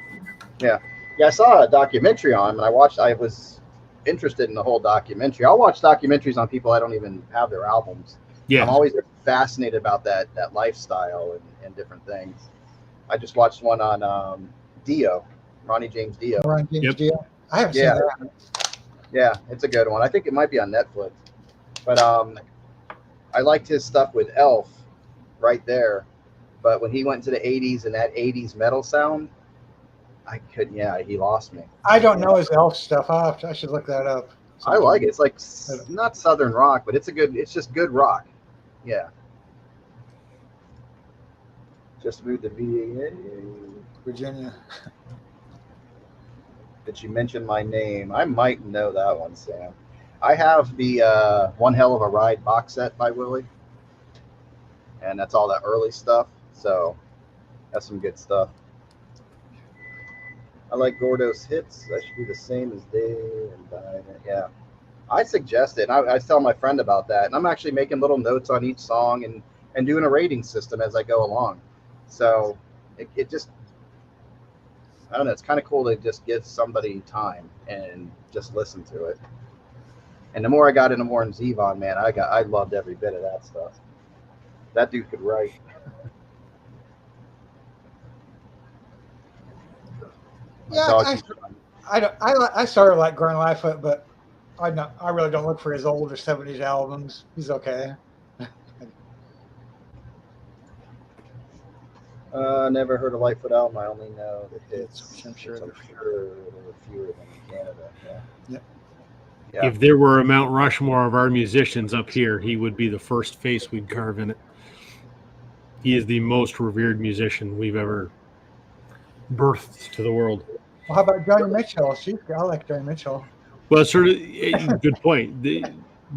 Yeah, I saw a documentary on him, and I was interested in the whole documentary. I'll watch documentaries on people I don't even have their albums. Yeah. I'm always fascinated about that lifestyle and different things. I just watched one on Dio, Ronnie James Dio. Ron James Yep. Dio. I haven't seen Yeah. that. Yeah, it's a good one. I think it might be on Netflix. But I liked his stuff with Elf right there. But when he went to the 80s and that 80s metal sound, I couldn't. Yeah, he lost me. I don't know his Elf stuff. I should look that up. I like it. It's like not Southern rock, but it's just good rock. Yeah. Just moved to VA. Virginia. Did you mention my name? I might know that one, Sam. I have the One Hell of a Ride box set by Willie. And that's all that early stuff. So that's some good stuff. I like Gordo's hits. I should do the same as Dave and Diane. Yeah. I suggest it. I tell my friend about that. And I'm actually making little notes on each song and doing a rating system as I go along. So it just, I don't know, it's kind of cool to just give somebody time and just listen to it. And the more I got into Warren Zevon, man, I loved every bit of that stuff. That dude could write. Yeah, I started like Gordon Lightfoot, but I really don't look for his older '70s albums. He's okay. Never heard a Lightfoot album. I only know the hits. I'm sure I'm they're sure there were fewer than in Canada. Yeah. Yep. Yeah. If there were a Mount Rushmore of our musicians up here, he would be the first face we'd carve in it. He is the most revered musician we've ever birthed to the world. Well, how about Johnny Mitchell? I like Johnny Mitchell. Well, sort of good point.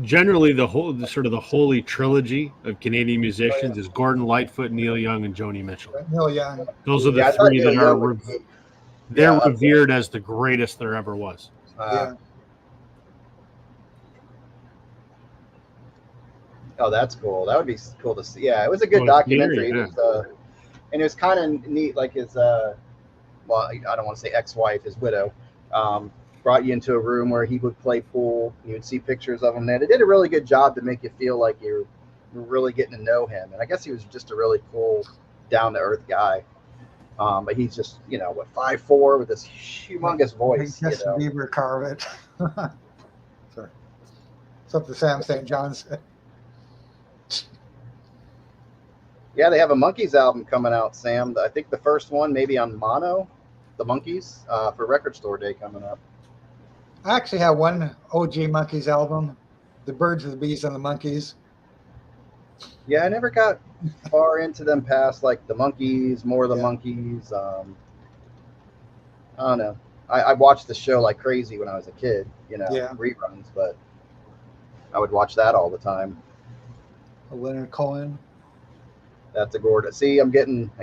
Generally, the holy trilogy of Canadian musicians is Gordon Lightfoot, Neil Young, and Joni Mitchell. Neil Young. Those are the Yeah, I thought three Neil that Young are would be- they're Yeah. revered as the greatest there ever was. Yeah. Oh, that's cool. That would be cool to see. Yeah, it was a good Well, documentary. yeah. It was, and it was kind of neat. Like his, well, I don't want to say ex-wife, his widow, brought you into a room where he would play pool. You would see pictures of him there. They did a really good job to make you feel like you're really getting to know him. And I guess he was just a really cool, down-to-earth guy. But he's just, 5'4" with this humongous voice. Justin Bieber carve it. Sorry. Something Sam St. John said. Yeah, they have a Monkees album coming out, Sam. I think the first one maybe on mono, the Monkees, for Record Store Day coming up. I actually have one OG Monkees album, The Birds and the Bees and the Monkees. Yeah, I never got far into them past like the Monkees, more of the Yeah. Monkees. I don't know. I watched the show like crazy when I was a kid, Yeah. reruns, but I would watch that all the time. Leonard Cohen. That's a Gordo. See, I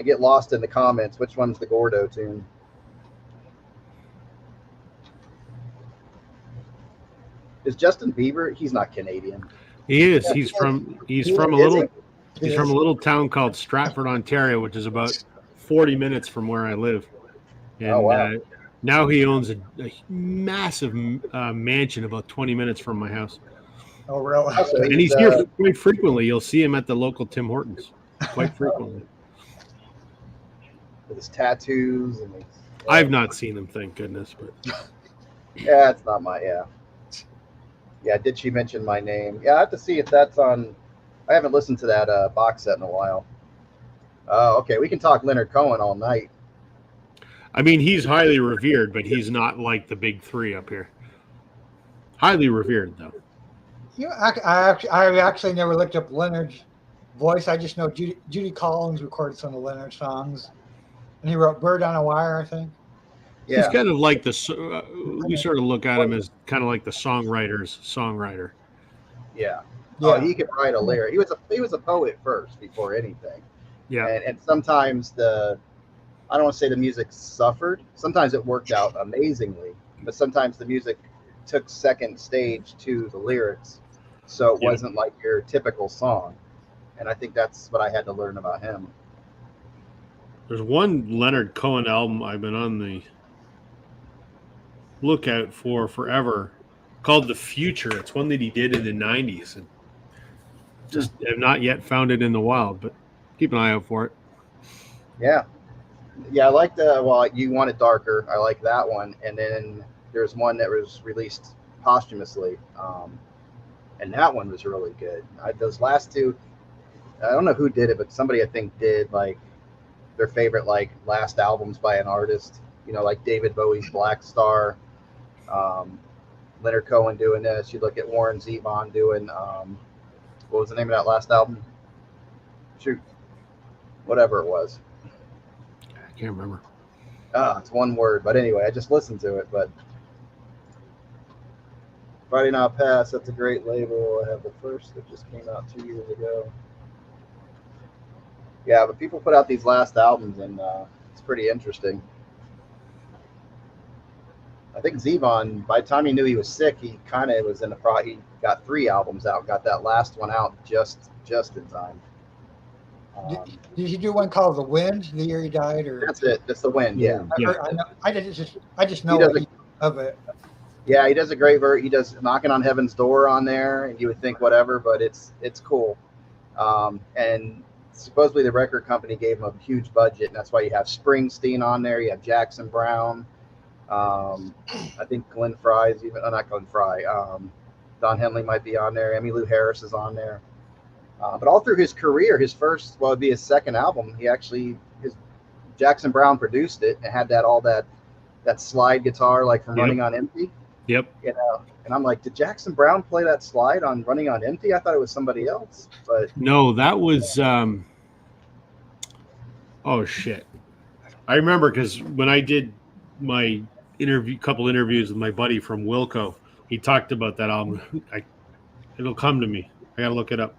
get lost in the comments. Which one's the Gordo tune? Is Justin Bieber? He's not Canadian. He is. He's from a Is little he? he's from a little town called Stratford, Ontario, which is about 40 minutes from where I live. And Oh, wow. now he owns a massive mansion about 20 minutes from my house. Oh, really? So And he's here quite frequently. You'll see him at the local Tim Hortons quite frequently. with his tattoos and his, I've not seen him, thank goodness. But Yeah, it's not my Yeah, did she mention my name? Yeah, I have to see if that's on. I haven't listened to that box set in a while. Oh, okay. We can talk Leonard Cohen all night. I mean, he's highly revered, but he's not like the big three up here. Highly revered, though. I actually never looked up Leonard's voice. I just know Judy Collins recorded some of Leonard's songs, and he wrote "Bird on a Wire," I think. Yeah, He's kind of like we sort of look at him as kind of like the songwriter's songwriter. yeah. Yeah. Oh, he could write a lyric. He was a poet first before anything. Yeah. And sometimes I don't want to say the music suffered. Sometimes it worked out amazingly, but sometimes the music took second stage to the lyrics, so it Yeah. wasn't like your typical song. And I think that's what I had to learn about him. There's one Leonard Cohen album I've been on the lookout for forever called The Future. It's one that he did in the 90s. And just have not yet found it in the wild, but keep an eye out for it. Yeah. I like You Want It Darker. I like that one. And then there's one that was released posthumously. And that one was really good. Those last two, I don't know who did it, but somebody I think did like their favorite like last albums by an artist, like David Bowie's Black Star, Leonard Cohen doing this. You look at Warren Zevon doing, what was the name of that last album? Shoot, whatever it was. I can't remember. It's one word, but anyway, I just listened to it. But Friday Not Past, that's a great label. I have the first that just came out 2 years ago. Yeah, but people put out these last albums, and it's pretty interesting. I think Zevon, by the time he knew he was sick, he kind of was in the he got 3 albums out, got that last one out just in time. Did you do one called "The Wind" the year he died, or That's it. That's The Wind. Yeah. I just know of it. Yeah, he does a great verse. He does "Knocking on Heaven's Door" on there, and you would think whatever, but it's cool. And supposedly the record company gave him a huge budget, and that's why you have Springsteen on there. You have Jackson Browne. I think Glenn Fry's even, not Glenn Fry. Don Henley might be on there. Emmylou Harris is on there. But all through his career, his first, well, it'd be his second album. Jackson Browne produced it and had that slide guitar like from Running on Empty. Yep. You know, and I'm like, did Jackson Browne play that slide on Running on Empty? I thought it was somebody else, but no, that was. Oh shit! I remember because when I did my couple interviews with my buddy from Wilco, he talked about that album. It'll come to me. I gotta look it up.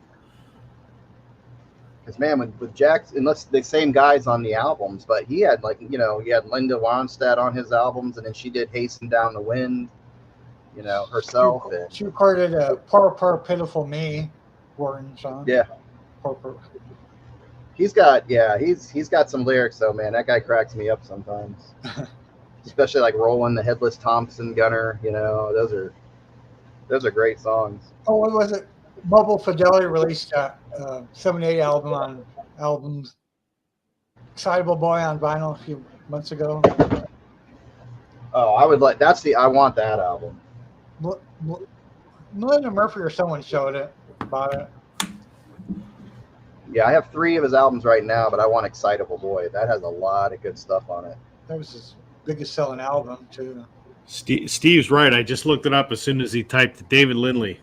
Because man, with Jackson, unless the same guys on the albums, but he had he had Linda Ronstadt on his albums, and then she did "Hasten Down the Wind," herself. She recorded "Poor Pitiful Me," Wharton song. Yeah. He's got some lyrics though, man. That guy cracks me up sometimes. Especially like "Rolling the Headless Thompson Gunner," those are great songs. Oh, what was it? Mobile Fidelity released a 78 album on albums. Excitable Boy on vinyl a few months ago. Oh, I want that album. Melinda Murphy or someone showed it, about it. Yeah, I have 3 of his albums right now, but I want Excitable Boy. That has a lot of good stuff on it. That was his biggest selling album, too. Steve's right. I just looked it up as soon as he typed David Lindley.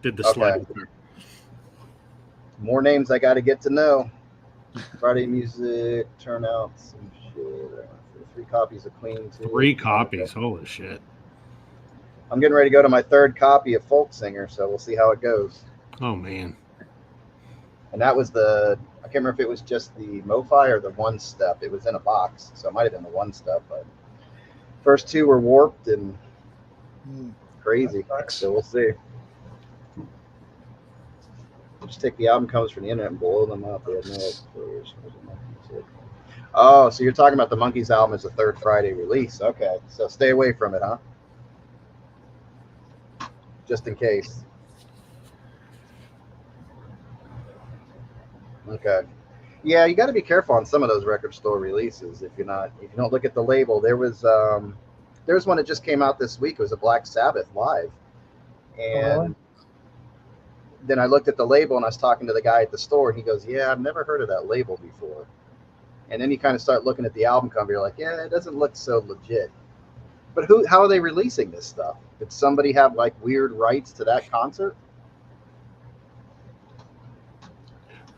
Did the slide. More names I got to get to know. Friday Music, Turnouts, some shit. 3 copies of Queen, too. 3 copies. Holy shit. I'm getting ready to go to my 3rd copy of Folk Singer, so we'll see how it goes. Oh, man. And that was I can't remember if it was just the MoFi or the 1-step. It was in a box, so it might have been the 1-step, but first 2 were warped and crazy. So we'll see. Just take the album covers from the internet and blow them up. They had no players. Oh, so you're talking about the Monkees album as a 3rd Friday release. Okay, so stay away from it, huh? Just in case. Okay. Yeah, you got to be careful on some of those record store releases. If you don't look at the label, there was one that just came out this week. It was a Black Sabbath live, and then I looked at the label and I was talking to the guy at the store, and he goes, "Yeah, I've never heard of that label before." And then you kind of start looking at the album cover. You're like, "Yeah, it doesn't look so legit." But how are they releasing this stuff? Did somebody have like weird rights to that concert?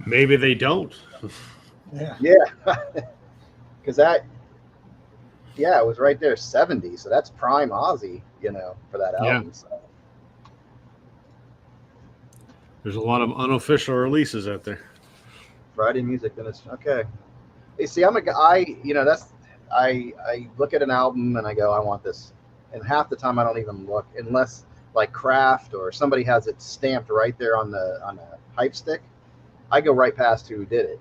Maybe they don't. Yeah. Because it was right there, 70. So that's prime Ozzy, for that album. Yeah. So. There's a lot of unofficial releases out there. Friday Music, then it's okay. Hey, see, I'm a guy. I look at an album and I go, I want this, and half the time I don't even look unless like Kraft or somebody has it stamped right there on the hype stick. I go right past who did it,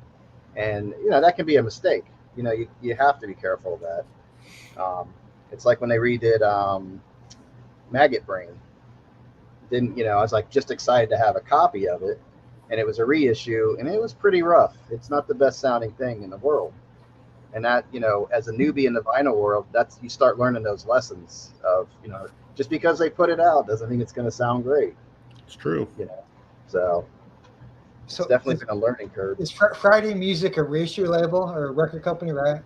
and that can be a mistake. You have to be careful of that. It's like when they redid Maggot Brain. I was like just excited to have a copy of it, and it was a reissue, and it was pretty rough. It's not the best sounding thing in the world, and that as a newbie in the vinyl world, you start learning those lessons of just because they put it out doesn't mean it's going to sound great. It's true. So it's definitely been a learning curve. Is Friday Music a reissue label or a record company, right?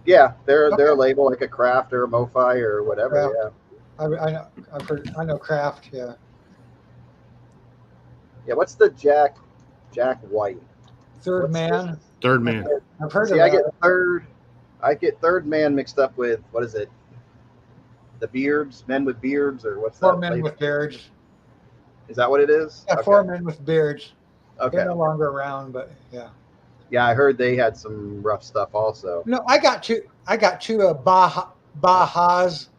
Yeah, they're a label like a Kraft or a MoFi or whatever. Yeah. I know Kraft. Yeah. Yeah. What's the Jack White? Third Man. Third Man. I've heard of that. I get Third Man mixed up with, what is it? The Beards, Men with Beards, or what's that? 4 Men with Beards. Is that what it is? Yeah, okay. 4 Men with Beards. Okay. They're no longer around, but yeah. Yeah, I heard they had some rough stuff also. No, I got two Baja's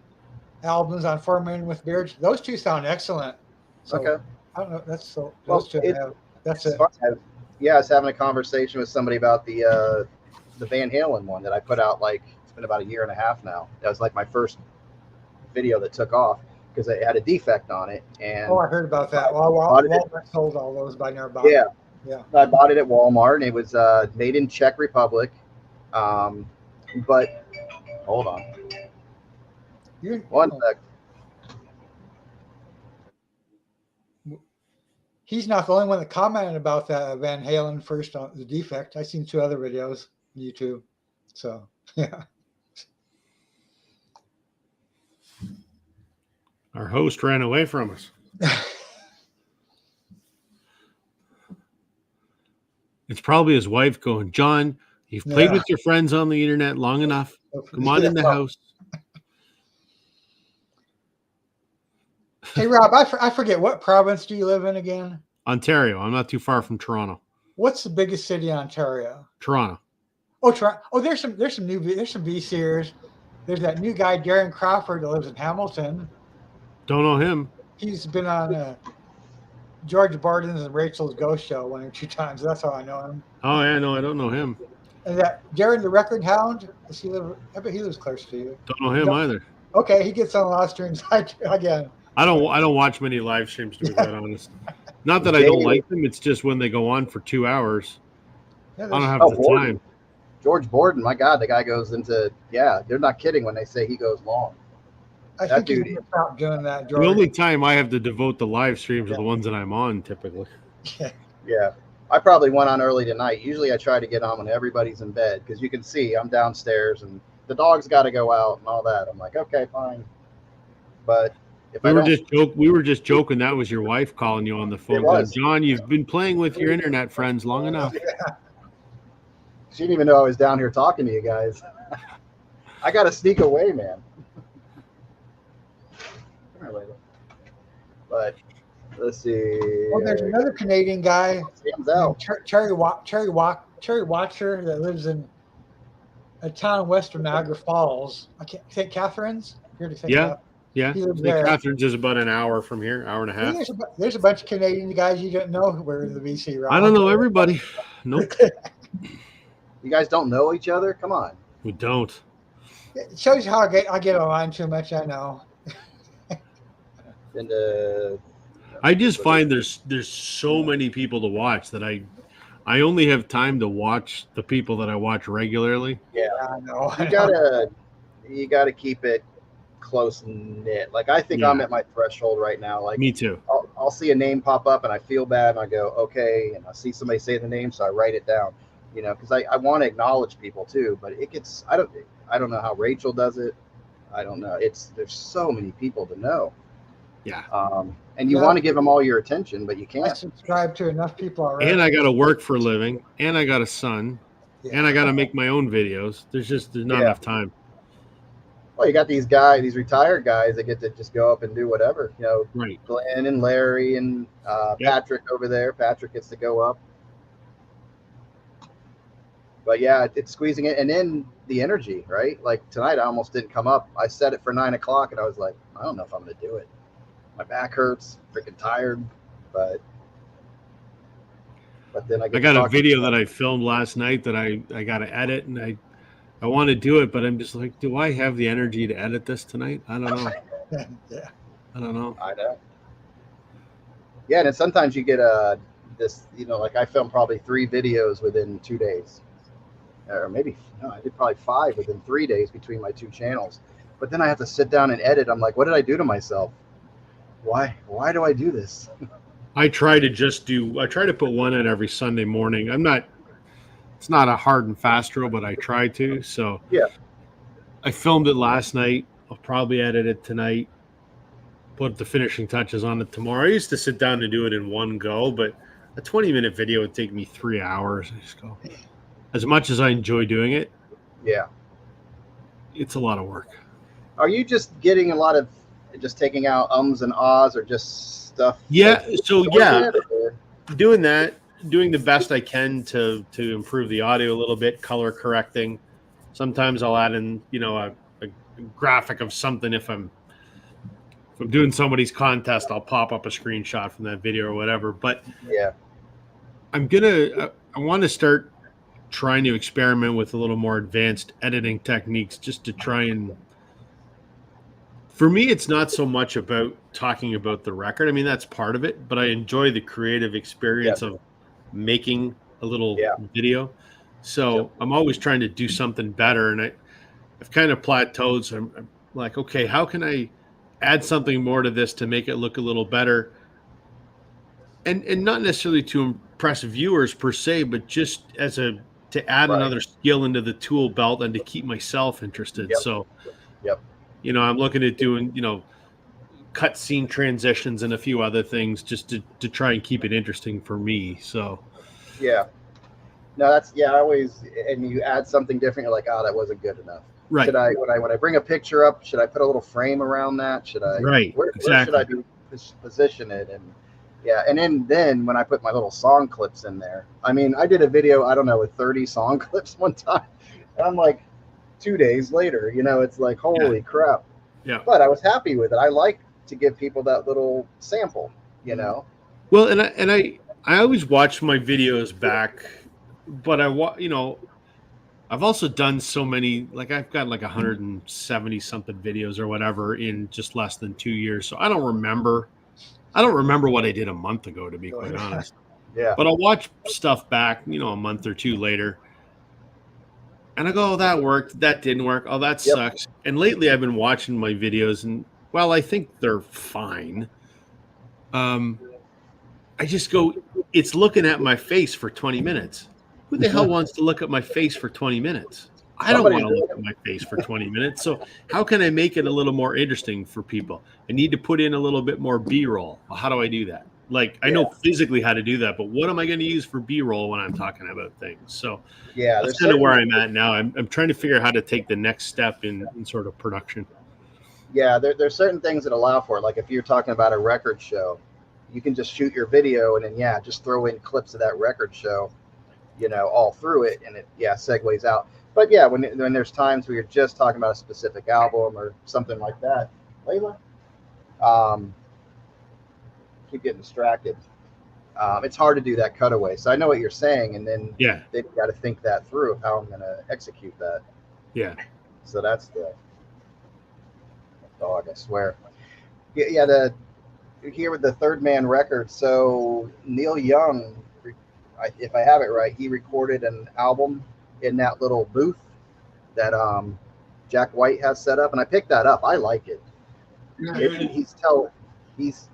albums on 4 Men with Beards. Those 2 sound excellent. So, okay. I don't know. Those 2 have. That's it. Yeah, I was having a conversation with somebody about the Van Halen one that I put out. Like, it's been about a year and a half now. That was like my first video that took off because it had a defect on it. And I heard about that. Walmart sold all those, but I never bought it. Yeah. I bought it at Walmart, and it was made in Czech Republic. But Hold on. You, One sec. he's not the only one that commented about that Van Halen first on the defect. I've seen 2 other videos on YouTube. So yeah. Our host ran away from us. It's probably his wife going, John, you've played with your friends on the internet long enough. Come on in the house. Hey, Rob, I forget, what province do you live in again? Ontario. I'm not too far from Toronto. What's the biggest city in Ontario? Toronto. Oh, Toronto. Oh, there's some BCers. There's that new guy, Darren Crawford, that lives in Hamilton. Don't know him. He's been on George Barden's and Rachel's Ghost Show 1 or 2 times. That's how I know him. Oh, yeah, no, I don't know him. And that Darren the Record Hound, does he live? I bet he lives close to you. Don't know him either. Okay, he gets on a lot of streams again. I don't watch many live streams, to be quite honest. Not that I don't like them. It's just when they go on for 2 hours, Yeah, I don't have the time. George Borden, my God, the guy goes into, they're not kidding when they say he goes long. I that think he's dude- going to stop doing that, George. The only time I have to devote the live streams are the ones that I'm on, typically. Yeah. I probably went on early tonight. Usually I try to get on when everybody's in bed because you can see I'm downstairs and the dog's got to go out and all that. I'm like, okay, fine. But if We I were don't, just joking. That was your wife calling you on the phone. It was. Going, John, you've been playing with your internet friends long enough. she didn't even know I was down here talking to you guys. I got to sneak away, man. Come here, Layla. But let's see. Well, there's another Canadian guy, Sam's out. Terry Watcher, that lives in a town west of Niagara Falls. I can't St. Catherine's. Here to St. Yeah. Catharines. Yeah. He lives St. there. Catherine's is about an hour from here, hour and a half. There's a bunch of Canadian guys you didn't know who were in the BC, right? I don't know everybody. Nope, You guys don't know each other? Come on. we don't. It shows you how I get online too much. I know. And I just find there's so many people to watch that I only have time to watch the people that I watch regularly. I know. you gotta keep it close knit. Like I think I'm at my threshold right now. Like Me too. I'll see a name pop up and I feel bad and I go, okay, and I see somebody say the name, so I write it down, because I want to acknowledge people too, but it gets, I don't know how Rachel does it. I don't know. There's so many people to know. Yeah. And you want to give them all your attention, but you I can't. subscribe to enough people already. And I got to work for a living, and I got a son, Yeah. and I got to make my own videos. There's not enough time. Well, you got these retired guys that get to just go up and do whatever, Right. Glenn and Larry and Patrick over there. Patrick gets to go up. But yeah, it's squeezing it. And then the energy, right? Like tonight, I almost didn't come up. I set it for 9 o'clock and I was like, I don't know if I'm going to do it. My back hurts, freaking tired, but then I got a video that I filmed last night that I got to edit, and I want to do it, but I'm just like, do I have the energy to edit this tonight? I don't know. Yeah. I don't know. I know. Yeah, and then sometimes you get this, like I filmed probably 3 videos within 2 days. Or maybe, no, I did probably 5 within 3 days between my 2 channels. But then I have to sit down and edit. I'm like, what did I do to myself? Why do I do this? I try to put one in every Sunday morning. It's not a hard and fast rule, but I try to. So yeah, I filmed it last night. I'll probably edit it tonight, put the finishing touches on it tomorrow. I used to sit down and do it in one go, but a 20-minute video would take me 3 hours. I just go, as much as I enjoy doing it, yeah, it's a lot of work. Are you just getting a lot of just taking out ums and ahs or just stuff? Yeah. So yeah, or? doing that, doing the best I can to improve the audio a little bit, color correcting. Sometimes I'll add in, a graphic of something. If I'm doing somebody's contest, I'll pop up a screenshot from that video or whatever. But yeah, I want to start trying to experiment with a little more advanced editing techniques, just to try and, for me, it's not so much about talking about the record. I mean, that's part of it, but I enjoy the creative experience of making a little video. So I'm always trying to do something better. And I've kind of plateaued. So I'm like, okay, how can I add something more to this to make it look a little better? And not necessarily to impress viewers per se, but just to add Right. another skill into the tool belt and to keep myself interested. Yep. So, Yep. I'm looking at doing, cutscene transitions and a few other things just to try and keep it interesting for me. So, Yeah. No, I always, and you add something different, you're like, oh, that wasn't good enough. right. Should I, when I bring a picture up, should I put a little frame around that? Should I, Right. where should Exactly. I be position it? And yeah. And then when I put my little song clips in there, I mean, I did a video, I don't know, with 30 song clips one time. And I'm like, 2 days later, it's like, holy crap. Yeah. But I was happy with it. I like to give people that little sample, Well, and I always watch my videos back, but I've also done so many, like I've got like 170 something videos or whatever in just less than 2 years. So I don't remember what I did a month ago, to be quite honest. Yeah. But I'll watch stuff back, a month or two later. And I go, oh, that worked. That didn't work. Oh, that sucks. And lately I've been watching my videos and, well, I think they're fine. I just go, it's looking at my face for 20 minutes. Who the hell wants to look at my face for 20 minutes? I don't want to look at my face for 20 minutes. So how can I make it a little more interesting for people? I need to put in a little bit more B-roll. Well, how do I do that? Like, I know physically how to do that, but what am I going to use for B-roll when I'm talking about things? So yeah, that's kind of where I'm at now. I'm trying to figure out how to take the next step in sort of production. Yeah, there's certain things that allow for it. Like if you're talking about a record show, you can just shoot your video and then, just throw in clips of that record show, all through it. And it, segues out. But yeah, when there's times where you're just talking about a specific album or something like that, Layla, keep getting distracted. It's hard to do that cutaway. So I know what you're saying. And then they've got to think that through of how I'm going to execute that. Yeah. So that's the dog, I swear. Yeah, here with the Third Man record. So Neil Young, if I have it right, he recorded an album in that little booth that Jack White has set up, and I picked that up. I like it. He's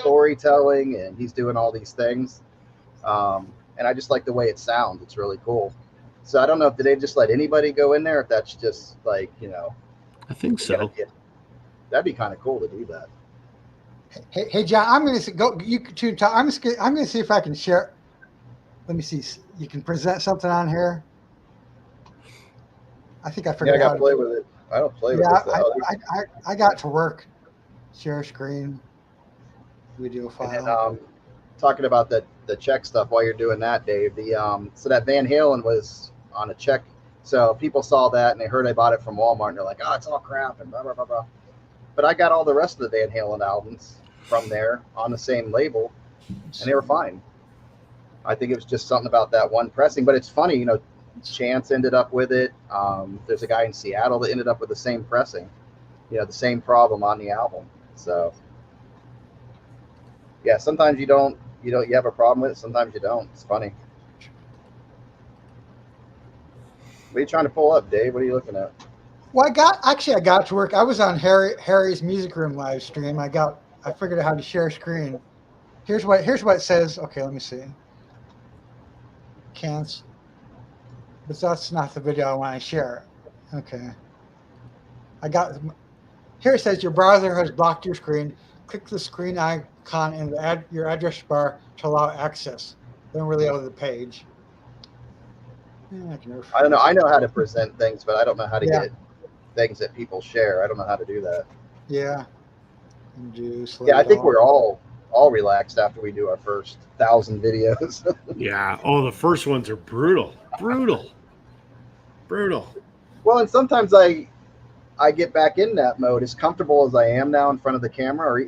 storytelling and he's doing all these things, and I just like the way it sounds. It's really cool. So I don't know if did they just let anybody go in there, if that's just like I think so. That'd be kind of cool to do that. Hey, John, I'm going to go. You two talk. I'm going to see if I can share. Let me see. You can present something on here. I think I forgot. I got to play with it. I don't play with it. I got to work. Share screen. Video file. And, talking about the check stuff while you're doing that, Dave. So that Van Halen was on a check. So people saw that and they heard I bought it from Walmart and they're like, oh, it's all crap and blah blah blah blah. But I got all the rest of the Van Halen albums from there on the same label, and they were fine. I think it was just something about that one pressing. But it's funny, Chance ended up with it. There's a guy in Seattle that ended up with the same pressing, the same problem on the album. So yeah, sometimes you have a problem with it. Sometimes you don't. It's funny. What are you trying to pull up, Dave? What are you looking at? Well, I got to work. I was on Harry's Music Room live stream. I figured out how to share screen. Here's what it says. Okay, let me see. Cancel. But that's not the video I want to share. Okay. Here it says your browser has blocked your screen. Click the screen icon in your address bar to allow access. Then reload the page. I don't know. I know how to present things, but I don't know how to get things that people share. I don't know how to do that. Yeah. I think we're all relaxed after we do our first 1,000 videos. Yeah. Oh, the first ones are brutal. Well, and sometimes I get back in that mode as comfortable as I am now in front of the camera, or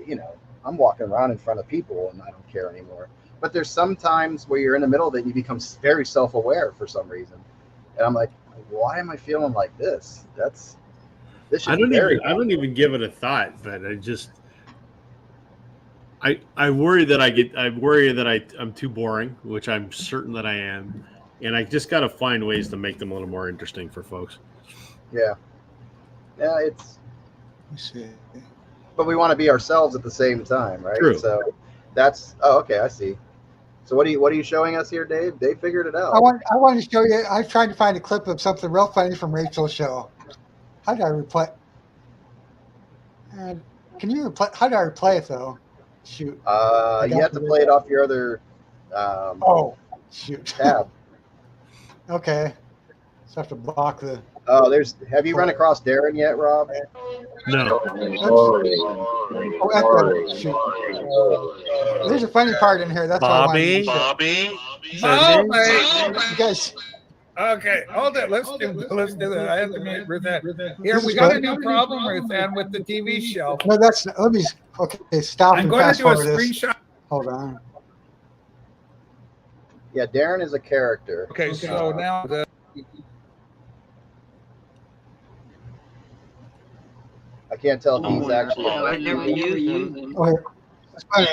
I'm walking around in front of people and I don't care anymore. But there's some times where you're in the middle of it and you become very self-aware for some reason. And I'm like, why am I feeling like this? I don't even give it a thought, but I worry that I'm too boring, which I'm certain that I am. And I just got to find ways to make them a little more interesting for folks. Yeah. Yeah, it's. Let's see. But we want to be ourselves at the same time, right? True. So that's. Oh, okay. I see. So what are you showing us here, Dave? Dave figured it out. I want to show you. I tried to find a clip of something real funny from Rachel's show. How did I replay? Can you replay? How do I replay it though? Shoot. You have to play it off your other Oh, shoot. tab. Okay. So I have to block the. Oh, have you run across Darren yet, Rob? No. Oh, that's shoot. There's a funny part in here. That's Bobby. Bobby. Bobby. You guys. Okay, hold it. Let's do that. I have to meet Ruthann. Here, we got a new problem, Ruthann, with the TV show. No, that's. Let me. Okay, stop I'm and going to fast do a forward this. screenshot. Hold on. Yeah, Darren is a character. Okay, so now I can't tell if he's actually. I never used them. Okay. That's funny.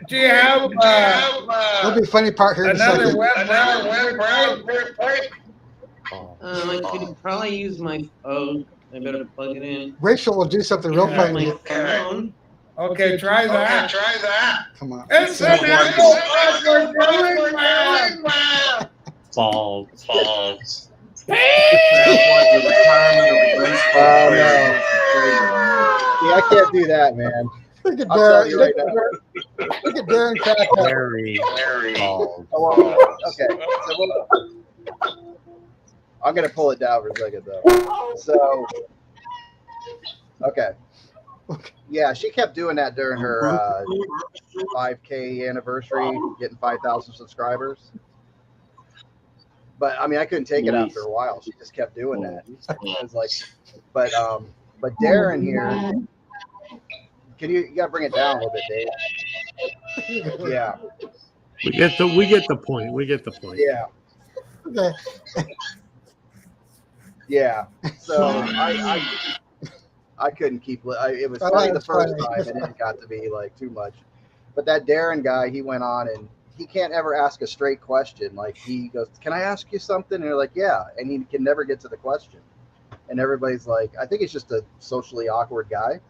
do you have There'll be a funny part here in a another second. web I could probably use my phone. I better plug it in. Rachel will do something real Yeah, funny. My phone. Okay, try that. Come on. It's an Apple awkward man. Balls. Oh no! Yeah, I can't do that, man. Look at I'll tell Darren. you right now. Look at Darren crack up. Very balls. Okay, so I'm gonna pull it down for a second though. So, okay, yeah, she kept doing that during her 5K anniversary, getting 5,000 subscribers. But I mean, I couldn't take it after a while. She just kept doing that. It was like, but Darren here, you gotta bring it down a little bit, Dave. Yeah, We get the point. We get the point. yeah. Okay. Yeah, so I couldn't keep. It was funny the first time, and then it got to be like too much. But that Darren guy, he went on and he can't ever ask a straight question. Like he goes, "Can I ask you something?" And you're like, "Yeah," and he can never get to the question. And everybody's like, I think he's just a socially awkward guy.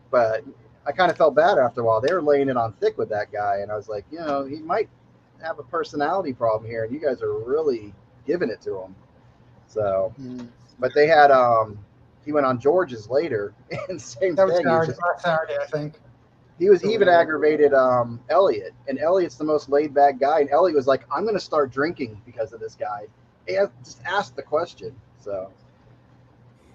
But I kind of felt bad after a while. They were laying it on thick with that guy, and I was like, he might have a personality problem here, and you guys are really giving it to him. So, but they had he went on George's later, and same That was thing. Saturday, I think. He was even aggravated Elliot, and Elliot's the most laid back guy, and Elliot was like, "I'm going to start drinking because of this guy." And just asked the question. So,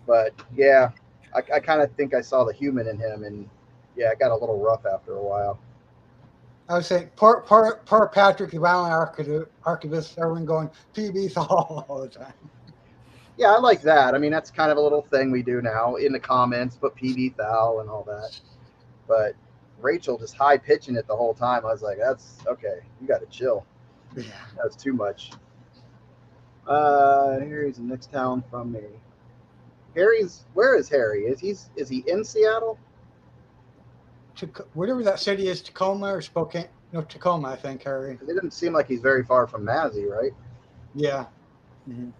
but yeah, I kind of think I saw the human in him, and yeah, it got a little rough after a while. I was saying, poor Patrick, the violent archivist, everyone going PB all the time. Yeah, I like that. I mean, that's kind of a little thing we do now in the comments, put PB Thal and all that. But Rachel just high pitching it the whole time. I was like, that's okay. You got to chill. Yeah. That's too much. Harry's the next town from me. Where is Harry? Is he in Seattle? Whatever that city is, Tacoma or Spokane. No, Tacoma, I think, Harry. It doesn't seem like he's very far from Mazzy, right? Yeah. Mm-hmm.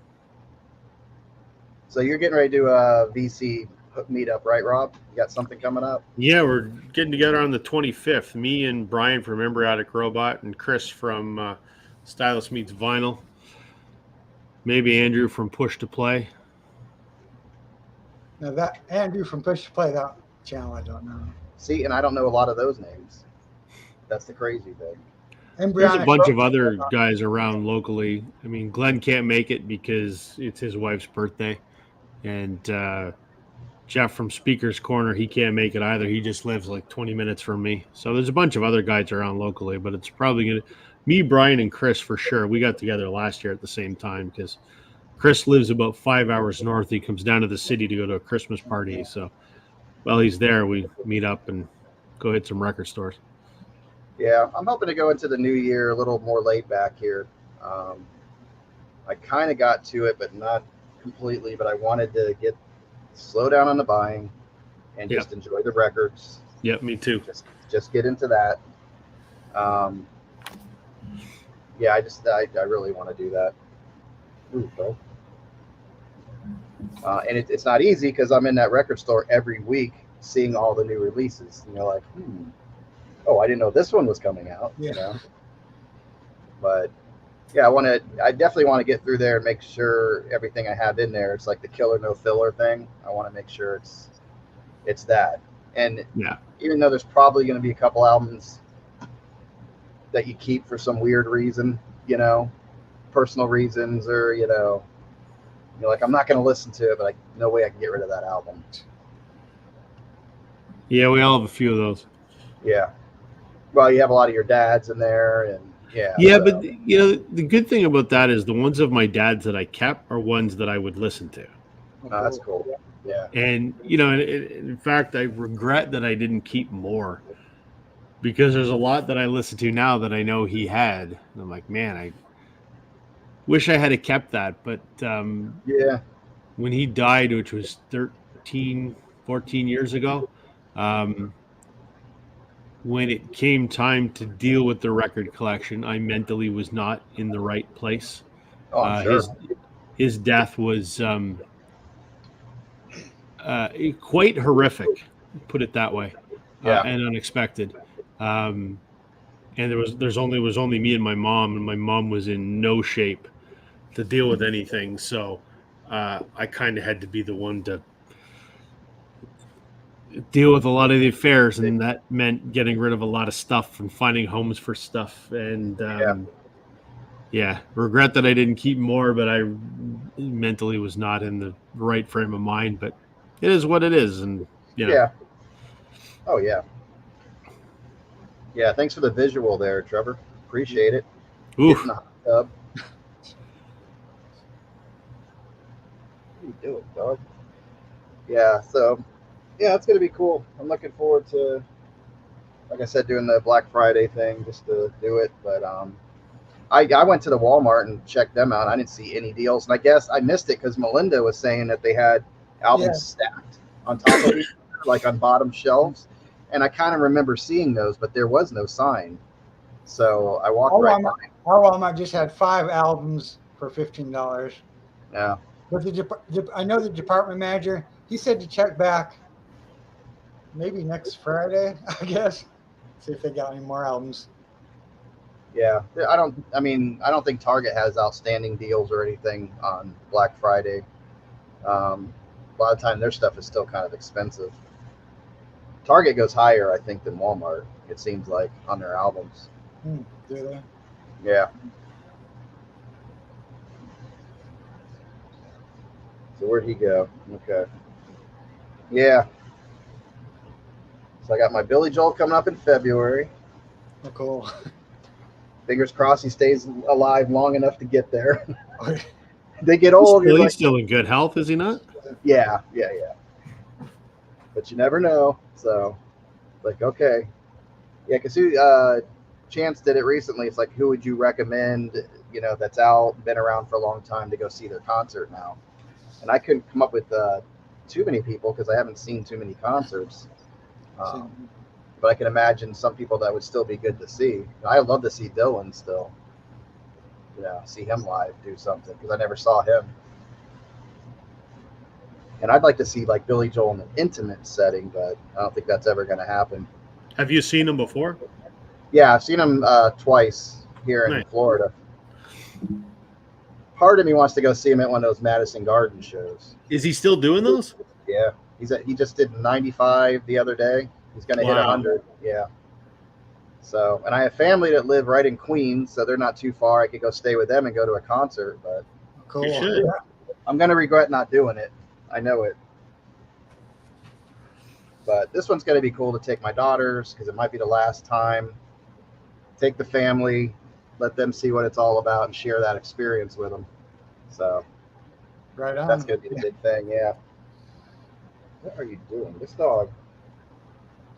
So you're getting ready to do a VC meetup, right, Rob? You got something coming up? Yeah, we're getting together on the 25th. Me and Brian from Embryonic Robot and Chris from Stylus Meets Vinyl. Maybe Andrew from Push to Play. Now that Andrew from Push to Play, that channel, I don't know. See, and I don't know a lot of those names. That's the crazy thing. There's a bunch of other guys around locally. I mean, Glenn can't make it because it's his wife's birthday. And Jeff from Speaker's Corner, he can't make it either. He just lives like 20 minutes from me. So there's a bunch of other guys around locally, but it's probably going to me, Brian, and Chris for sure. We got together last year at the same time because Chris lives about 5 hours north. He comes down to the city to go to a Christmas party. So while he's there, we meet up and go hit some record stores. Yeah, I'm hoping to go into the new year a little more laid back here. I kind of got to it, but not completely. But I wanted to slow down on the buying and just enjoy the records. Yep, me too. Just get into that. Yeah, I really want to do that. Ooh, bro. And it's not easy because I'm in that record store every week seeing all the new releases. And you're like, oh, I didn't know this one was coming out. Yeah. You know, but yeah, I definitely want to get through there and make sure everything I have in there. It's like the killer no filler thing. I want to make sure it's that. And Yeah. even though there's probably going to be a couple albums that you keep for some weird reason, you know, personal reasons, or you're like, I'm not going to listen to it, but no way I can get rid of that album. Yeah, we all have a few of those. Yeah. Well, you have a lot of your dads in there, and yeah. Yeah, so. but you know, the good thing about that is the ones of my dad's that I kept are ones that I would listen to. Oh, that's cool. Yeah. And you know, in fact, I regret that I didn't keep more, because there's a lot that I listen to now that I know he had. And I'm like, man, I wish I had kept that. But Yeah. when he died, which was 14 years ago, when it came time to deal with the record collection, I mentally was not in the right place. Oh, I'm sure. His death was quite horrific, put it that way, Yeah. and unexpected. And there was only me and my mom was in no shape to deal with anything. So I kind of had to be the one to deal with a lot of the affairs, and that meant getting rid of a lot of stuff and finding homes for stuff. And regret that I didn't keep more, but I mentally was not in the right frame of mind. But it is what it is, and Yeah. Oh yeah. Yeah. Thanks for the visual there, Trevor. Appreciate it. Oof. Get in the hot tub. What are you doing, dog? Yeah. So, yeah, it's gonna be cool. I'm looking forward to, like I said, doing the Black Friday thing just to do it. But I went to the Walmart and checked them out. I didn't see any deals, and I guess I missed it because Melinda was saying that they had albums stacked on top of each other, like on bottom shelves. And I kind of remember seeing those, but there was no sign. So I walked right by. Our Walmart just had 5 albums for $15. Yeah. But I know the department manager, he said to check back maybe next Friday, I guess, see if they got any more albums. Yeah. I don't think Target has outstanding deals or anything on Black Friday. A lot of time their stuff is still kind of expensive. Target goes higher, I think, than Walmart, it seems like, on their albums. Do they? Yeah. So where'd he go? Okay. Yeah. So I got my Billy Joel coming up in February. Oh, cool. Fingers crossed he stays alive long enough to get there. They get old. He's still in good health, is he not? Yeah. But you never know. So, like, okay. Yeah, because Chance did it recently. It's like, who would you recommend, that's out, been around for a long time to go see their concert now? And I couldn't come up with too many people because I haven't seen too many concerts. But I can imagine some people that would still be good to see. I'd love to see Dylan still. See him live, do something, because I never saw him. And I'd like to see like Billy Joel in an intimate setting, but I don't think that's ever going to happen. Have you seen him before? Yeah, I've seen him twice here in Florida. Part of me wants to go see him at one of those Madison Garden shows. Is he still doing those? Yeah, he just did 95 the other day. He's going to hit 100. Yeah. So, and I have family that live right in Queens, so they're not too far. I could go stay with them and go to a concert, but Cool. You should. I'm going to regret not doing it. I know it. But this one's going to be cool to take my daughters because it might be the last time. Take the family, let them see what it's all about and share that experience with them. So Right on. that's going to be the big thing, yeah. What are you doing? This dog.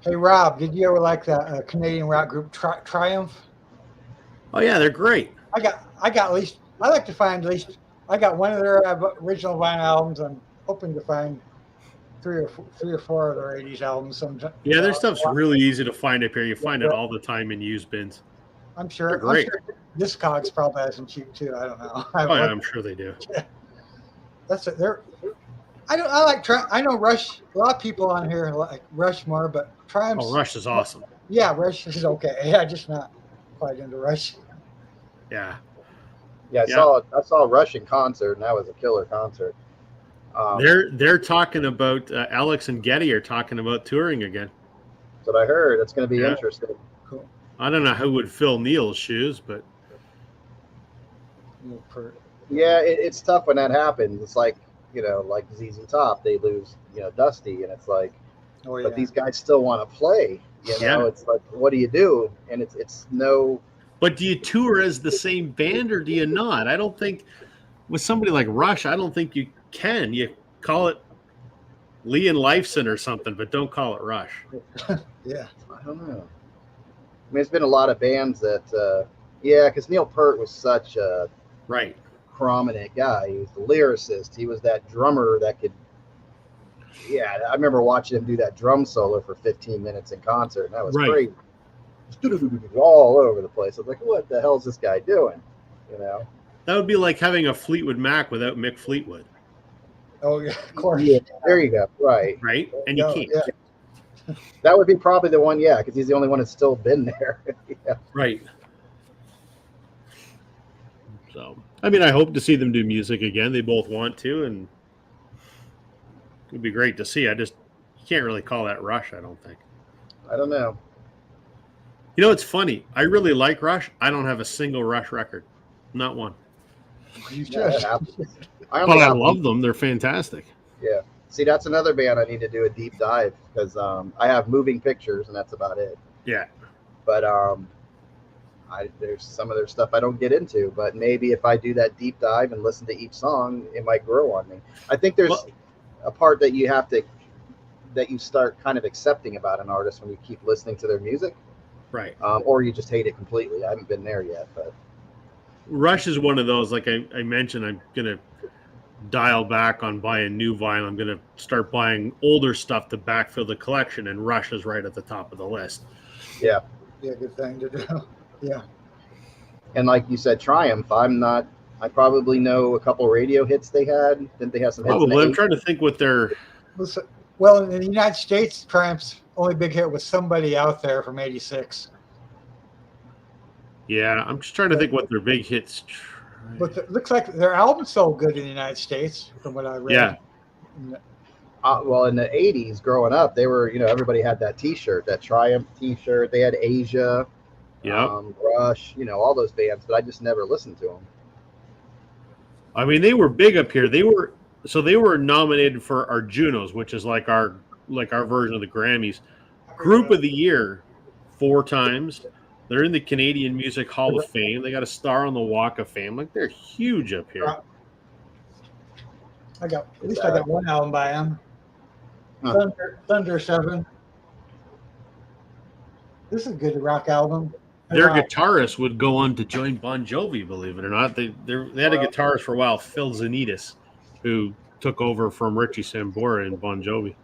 Hey, Rob, did you ever like that Canadian rock group Triumph? Oh yeah, they're great. I got at least, I like to find at least, I got one of their original vinyl albums. I'm hoping to find three or four of their 80s albums. Yeah, their stuff's really easy to find up here. You find it all the time in used bins. I'm sure. They're great. I'm sure Discogs probably has some cheap too. I don't know. Oh yeah, I'm sure they do. That's it. I like I know Rush. A lot of people on here like Rush more, but Triumph's. Oh, Rush is awesome. Yeah, Rush is okay. Yeah, just not quite into Rush. Yeah. Yeah, I saw Rush in concert, and that was a killer concert. They're talking about Alex and Getty are talking about touring again. That's what I heard. It's going to be interesting. Cool. I don't know who would fill Neil's shoes, but yeah, it's tough when that happens. It's like, like ZZ Top, they lose, Dusty, and it's like, but these guys still want to play. It's like, what do you do? And it's no. But do you tour as the same band or do you not? I don't think with somebody like Rush, I don't think you can. You call it Lee and Lifeson or something, but don't call it Rush. Yeah. I don't know. I mean, it's been a lot of bands that, because Neil Peart was such a prominent guy. He was the lyricist. He was that drummer that could. Yeah, I remember watching him do that drum solo for 15 minutes in concert, and that was crazy. All over the place. I was like, what the hell is this guy doing? That would be like having a Fleetwood Mac without Mick Fleetwood. Oh, yeah, of course. Yeah, there you go. Right. And you can't. Yeah. That would be probably the one, because he's the only one that's still been there. Yeah. Right. So, I mean, I hope to see them do music again. They both want to, and it would be great to see. You can't really call that Rush, I don't think. I don't know. You know, it's funny. I really like Rush. I don't have a single Rush record. Not one. You should. But I love them. They're fantastic. Yeah. See, that's another band I need to do a deep dive because I have Moving Pictures, and that's about it. Yeah. But there's some of their stuff I don't get into. But maybe if I do that deep dive and listen to each song, it might grow on me. I think there's a part that you start kind of accepting about an artist when you keep listening to their music. Right. Or you just hate it completely. I haven't been there yet, but Rush is one of those, like I mentioned, I'm going to dial back on buying new vinyl. I'm going to start buying older stuff to backfill the collection, and Rush is right at the top of the list. Yeah. Yeah, good thing to do. Yeah. And like you said, Triumph, I probably know a couple radio hits they had. Didn't they have some hits? Probably. I'm trying to think what their... Well, in the United States, Triumph's only big hit was Somebody Out There from '86. Yeah, I'm just trying to think what their big hits. But it looks like their album sold good in the United States, from what I read. Yeah. Well, in the '80s, growing up, they were, everybody had that T-shirt, that Triumph T-shirt. They had Asia, Rush, all those bands, but I just never listened to them. I mean, they were big up here. They were nominated for our Junos, which is like our version of the Grammys. Group of the Year 4 times. They're in the Canadian Music Hall of Fame. They got a star on the Walk of Fame. Like, they're huge up here. I got one album by them. Thunder 7. This is a good rock album. Their guitarist would go on to join Bon Jovi, believe it or not. They had a guitarist for a while, Phil Zanitis, who took over from Richie Sambora in Bon Jovi.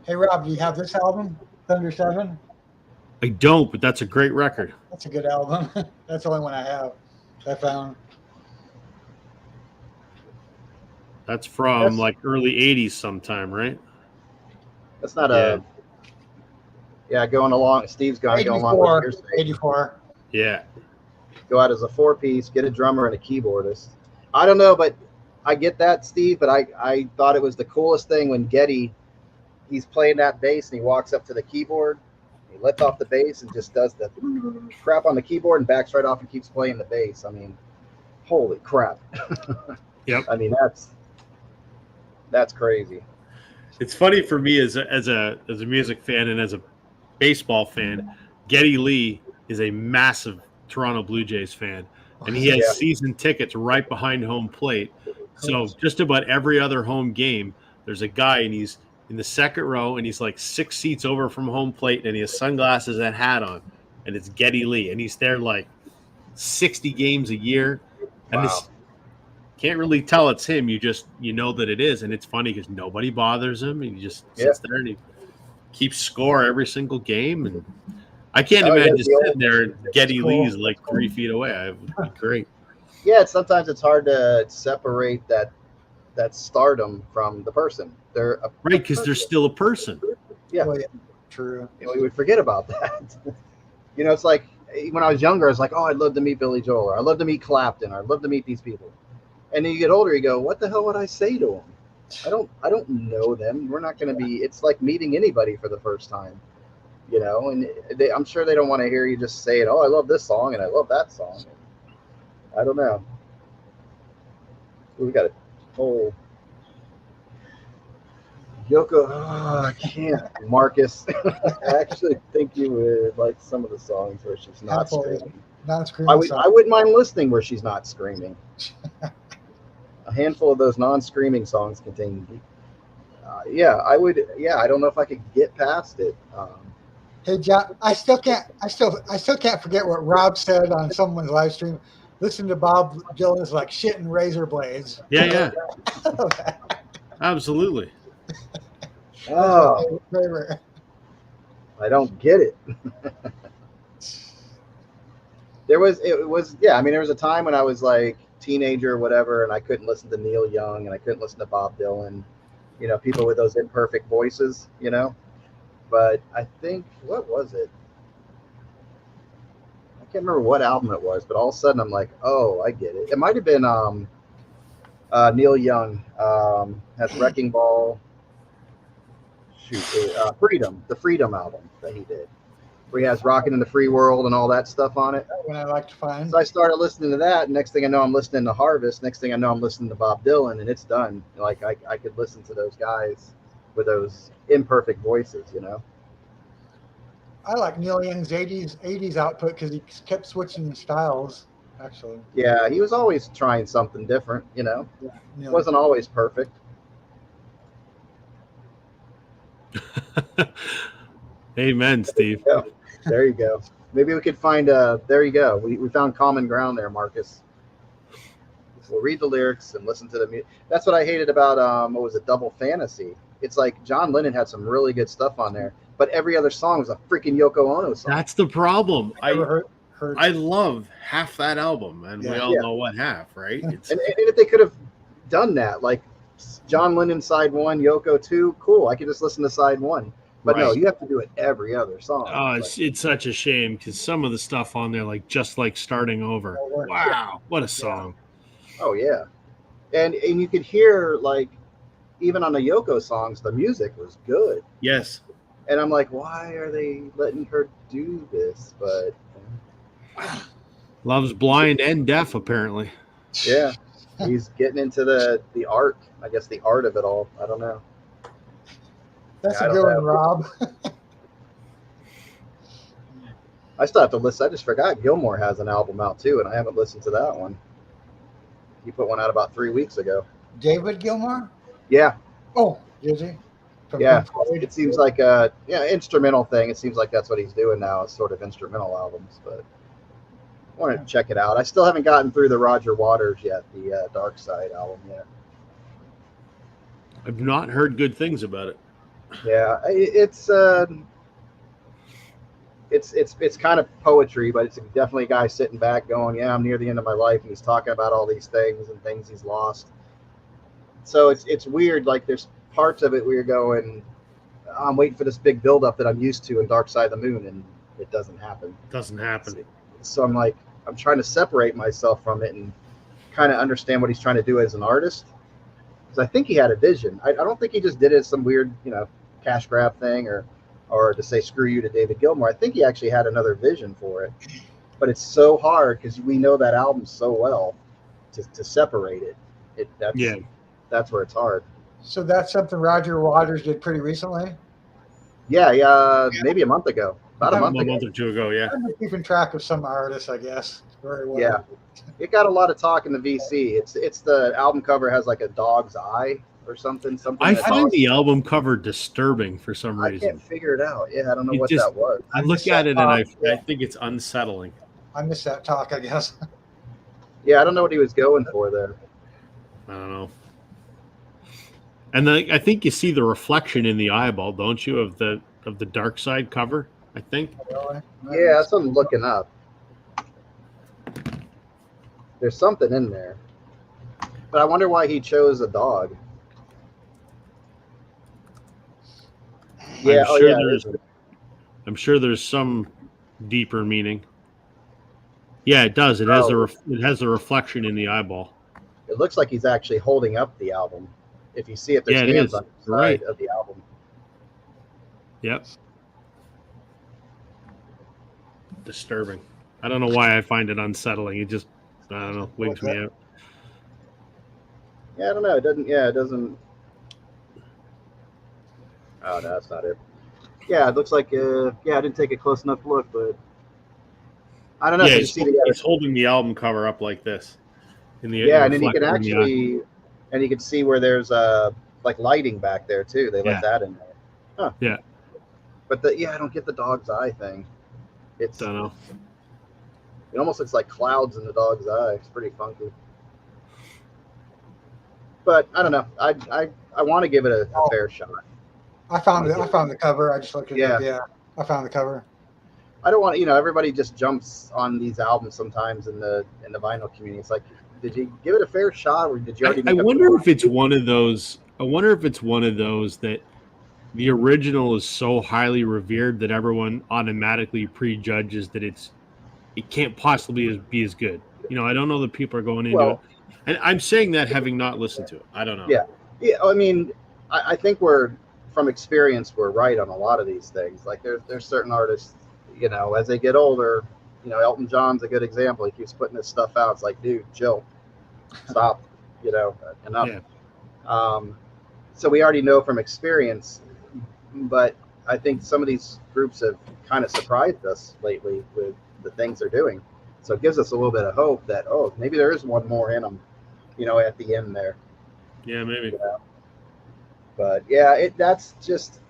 Hey, Rob, do you have this album, Thunder 7? I don't, but that's a great record. That's a good album. That's the only one I have. I found. That's from like early 80s sometime, right? That's not going along. Steve's going along with yours. 84. Yeah. Go out as a 4-piece, get a drummer and a keyboardist. I don't know, but I get that, Steve, but I thought it was the coolest thing when Getty, he's playing that bass and he walks up to the keyboard, he lets off the bass and just does the crap on the keyboard and backs right off and keeps playing the bass. I mean, holy crap. Yep. I mean, that's crazy. It's funny for me as a music fan and as a baseball fan, Geddy Lee is a massive Toronto Blue Jays fan, and he has season tickets right behind home plate. So just about every other home game, there's a guy and he's in the second row and he's like 6 seats over from home plate and he has sunglasses and hat on, and it's Geddy Lee, and he's there like 60 games a year. And this can't really tell it's him. You know that it is, and it's funny because nobody bothers him, and he just sits there and he keeps score every single game. And I can't imagine just sitting there and Geddy Lee's like 3 feet away. It would be great. Yeah, sometimes it's hard to separate that that stardom from the person. They're a Right, because they're still a person. Yeah. Well, yeah, true. We would forget about that. It's like when I was younger, I was like, oh, I'd love to meet Billy Joel, or I'd love to meet Clapton, or I'd love to meet these people. And then you get older, you go, what the hell would I say to them? I don't know them. We're not going to be. It's like meeting anybody for the first time, And I'm sure they don't want to hear you just saying, oh, I love this song and I love that song. I don't know. We got a whole Yoko. Oh, I can't, Marcus. I actually think you would like some of the songs where she's not screaming. Non-screaming I wouldn't mind listening where she's not screaming. A handful of those non-screaming songs contain. I would. Yeah, I don't know if I could get past it. Hey, John, I still can't forget what Rob said on someone's live stream. Listen to Bob Dylan's like shit and razor blades. Yeah. Absolutely. Oh, I don't get it. There was a time when I was like teenager or whatever, and I couldn't listen to Neil Young and I couldn't listen to Bob Dylan, people with those imperfect voices, but I think, what was it? I can't remember what album it was, but all of a sudden I'm like, oh, I get it. It might have been Neil Young, has Wrecking Ball. Freedom, the Freedom album that he did, where he has Rockin' in the Free World and all that stuff on it. What I like to find. So I started listening to that, and next thing I know, I'm listening to Harvest. Next thing I know, I'm listening to Bob Dylan, and it's done. Like I could listen to those guys with those imperfect voices, I like Neil Young's 80s output because he kept switching styles, actually. Yeah, he was always trying something different, Yeah, It wasn't always perfect. Amen, Steve. There you go. Maybe we could find there you go. We found common ground there, Marcus. We'll read the lyrics and listen to the music. That's what I hated about what was it, Double Fantasy. It's like John Lennon had some really good stuff on there, but every other song was a freaking Yoko Ono song. That's the problem. I love half that album, and we all know what half, right? And if they could have done that, like John Lennon side 1, Yoko 2, cool. I could just listen to side 1. But no, you have to do it every other song. Oh, it's such a shame because some of the stuff on there, like Just Like Starting Over. Wow, what a song. Oh, yeah. And you could hear, like, even on the Yoko songs, the music was good. Yes. And I'm like, why are they letting her do this? But Love's blind and deaf, apparently. yeah, he's getting into the art. I guess the art of it all. I don't know. That's a good one, Rob. I still have to listen. I just forgot Gilmore has an album out too, and I haven't listened to that one. He put one out about 3 weeks ago. David Gilmour? Yeah. Oh, is he? Yeah. It seems like a instrumental thing. It seems like that's what he's doing now, is sort of instrumental albums. But I want to check it out. I still haven't gotten through the Roger Waters yet, the Dark Side album yet. I've not heard good things about it. Yeah, it's kind of poetry, but it's definitely a guy sitting back going, yeah, I'm near the end of my life, and he's talking about all these things and things he's lost. So it's weird. Like there's parts of it where you're going, I'm waiting for this big buildup that I'm used to in Dark Side of the Moon, and it doesn't happen. So I'm like, I'm trying to separate myself from it and kind of understand what he's trying to do as an artist. Because I think he had a vision. I don't think he just did it as some weird, cash grab thing or to say screw you to David Gilmour. I think he actually had another vision for it. But it's so hard because we know that album so well to separate it. That's where it's hard. So that's something Roger Waters did pretty recently? Yeah, maybe a month ago. About a month or two ago, yeah. I'm keeping track of some artists, I guess, very well. Yeah. It got a lot of talk in the VC. It's the album cover has like a dog's eye or something. I find the album cover disturbing for some reason. I can't figure it out. Yeah, I don't know what that was. I look at it and I think it's unsettling. I missed that talk, I guess. Yeah, I don't know what he was going for there. I don't know. And I think you see the reflection in the eyeball, don't you, of the Dark Side cover, I think. Really? Yeah, that's what I'm looking up. There's something in there. But I wonder why he chose a dog. Yeah, I'm sure there's some deeper meaning. Yeah, it does. It has it has a reflection in the eyeball. It looks like he's actually holding up the album. If you see it, there's hands on the side of the album. Yep. Disturbing. I don't know why I find it unsettling. It just, I don't know, wigs me out. Yeah, I don't know. It doesn't. Yeah, it doesn't. Oh, no, that's not it. Yeah, it looks like. Yeah, I didn't take a close enough look, but I don't know. Yeah, he's holding the album cover up like this. And then you can actually, and you can see where there's like lighting back there too. They let that in there. Huh. Yeah. But I don't get the dog's eye thing. It's. I don't know. It almost looks like clouds in the dog's eye. It's pretty funky. But I don't know. I want to give it a fair shot. I found the cover. I just looked at it. Yeah, I found the cover. I don't want everybody just jumps on these albums sometimes in the vinyl community. It's like, did you give it a fair shot, or did you already? I wonder if it's one of those. I wonder if it's one of those that the original is so highly revered that everyone automatically prejudges that it can't possibly be as good. I don't know that people are going into it. And I'm saying that having not listened to it. I don't know. Yeah. I mean, I think from experience, we're right on a lot of these things. Like there's certain artists, as they get older, Elton John's a good example. He keeps putting this stuff out. It's like, dude, chill, stop, enough. Yeah. So we already know from experience, but I think some of these groups have kind of surprised us lately with the things they're doing. So it gives us a little bit of hope that, maybe there is one more in them, at the end there. Yeah, maybe. But yeah, that's just,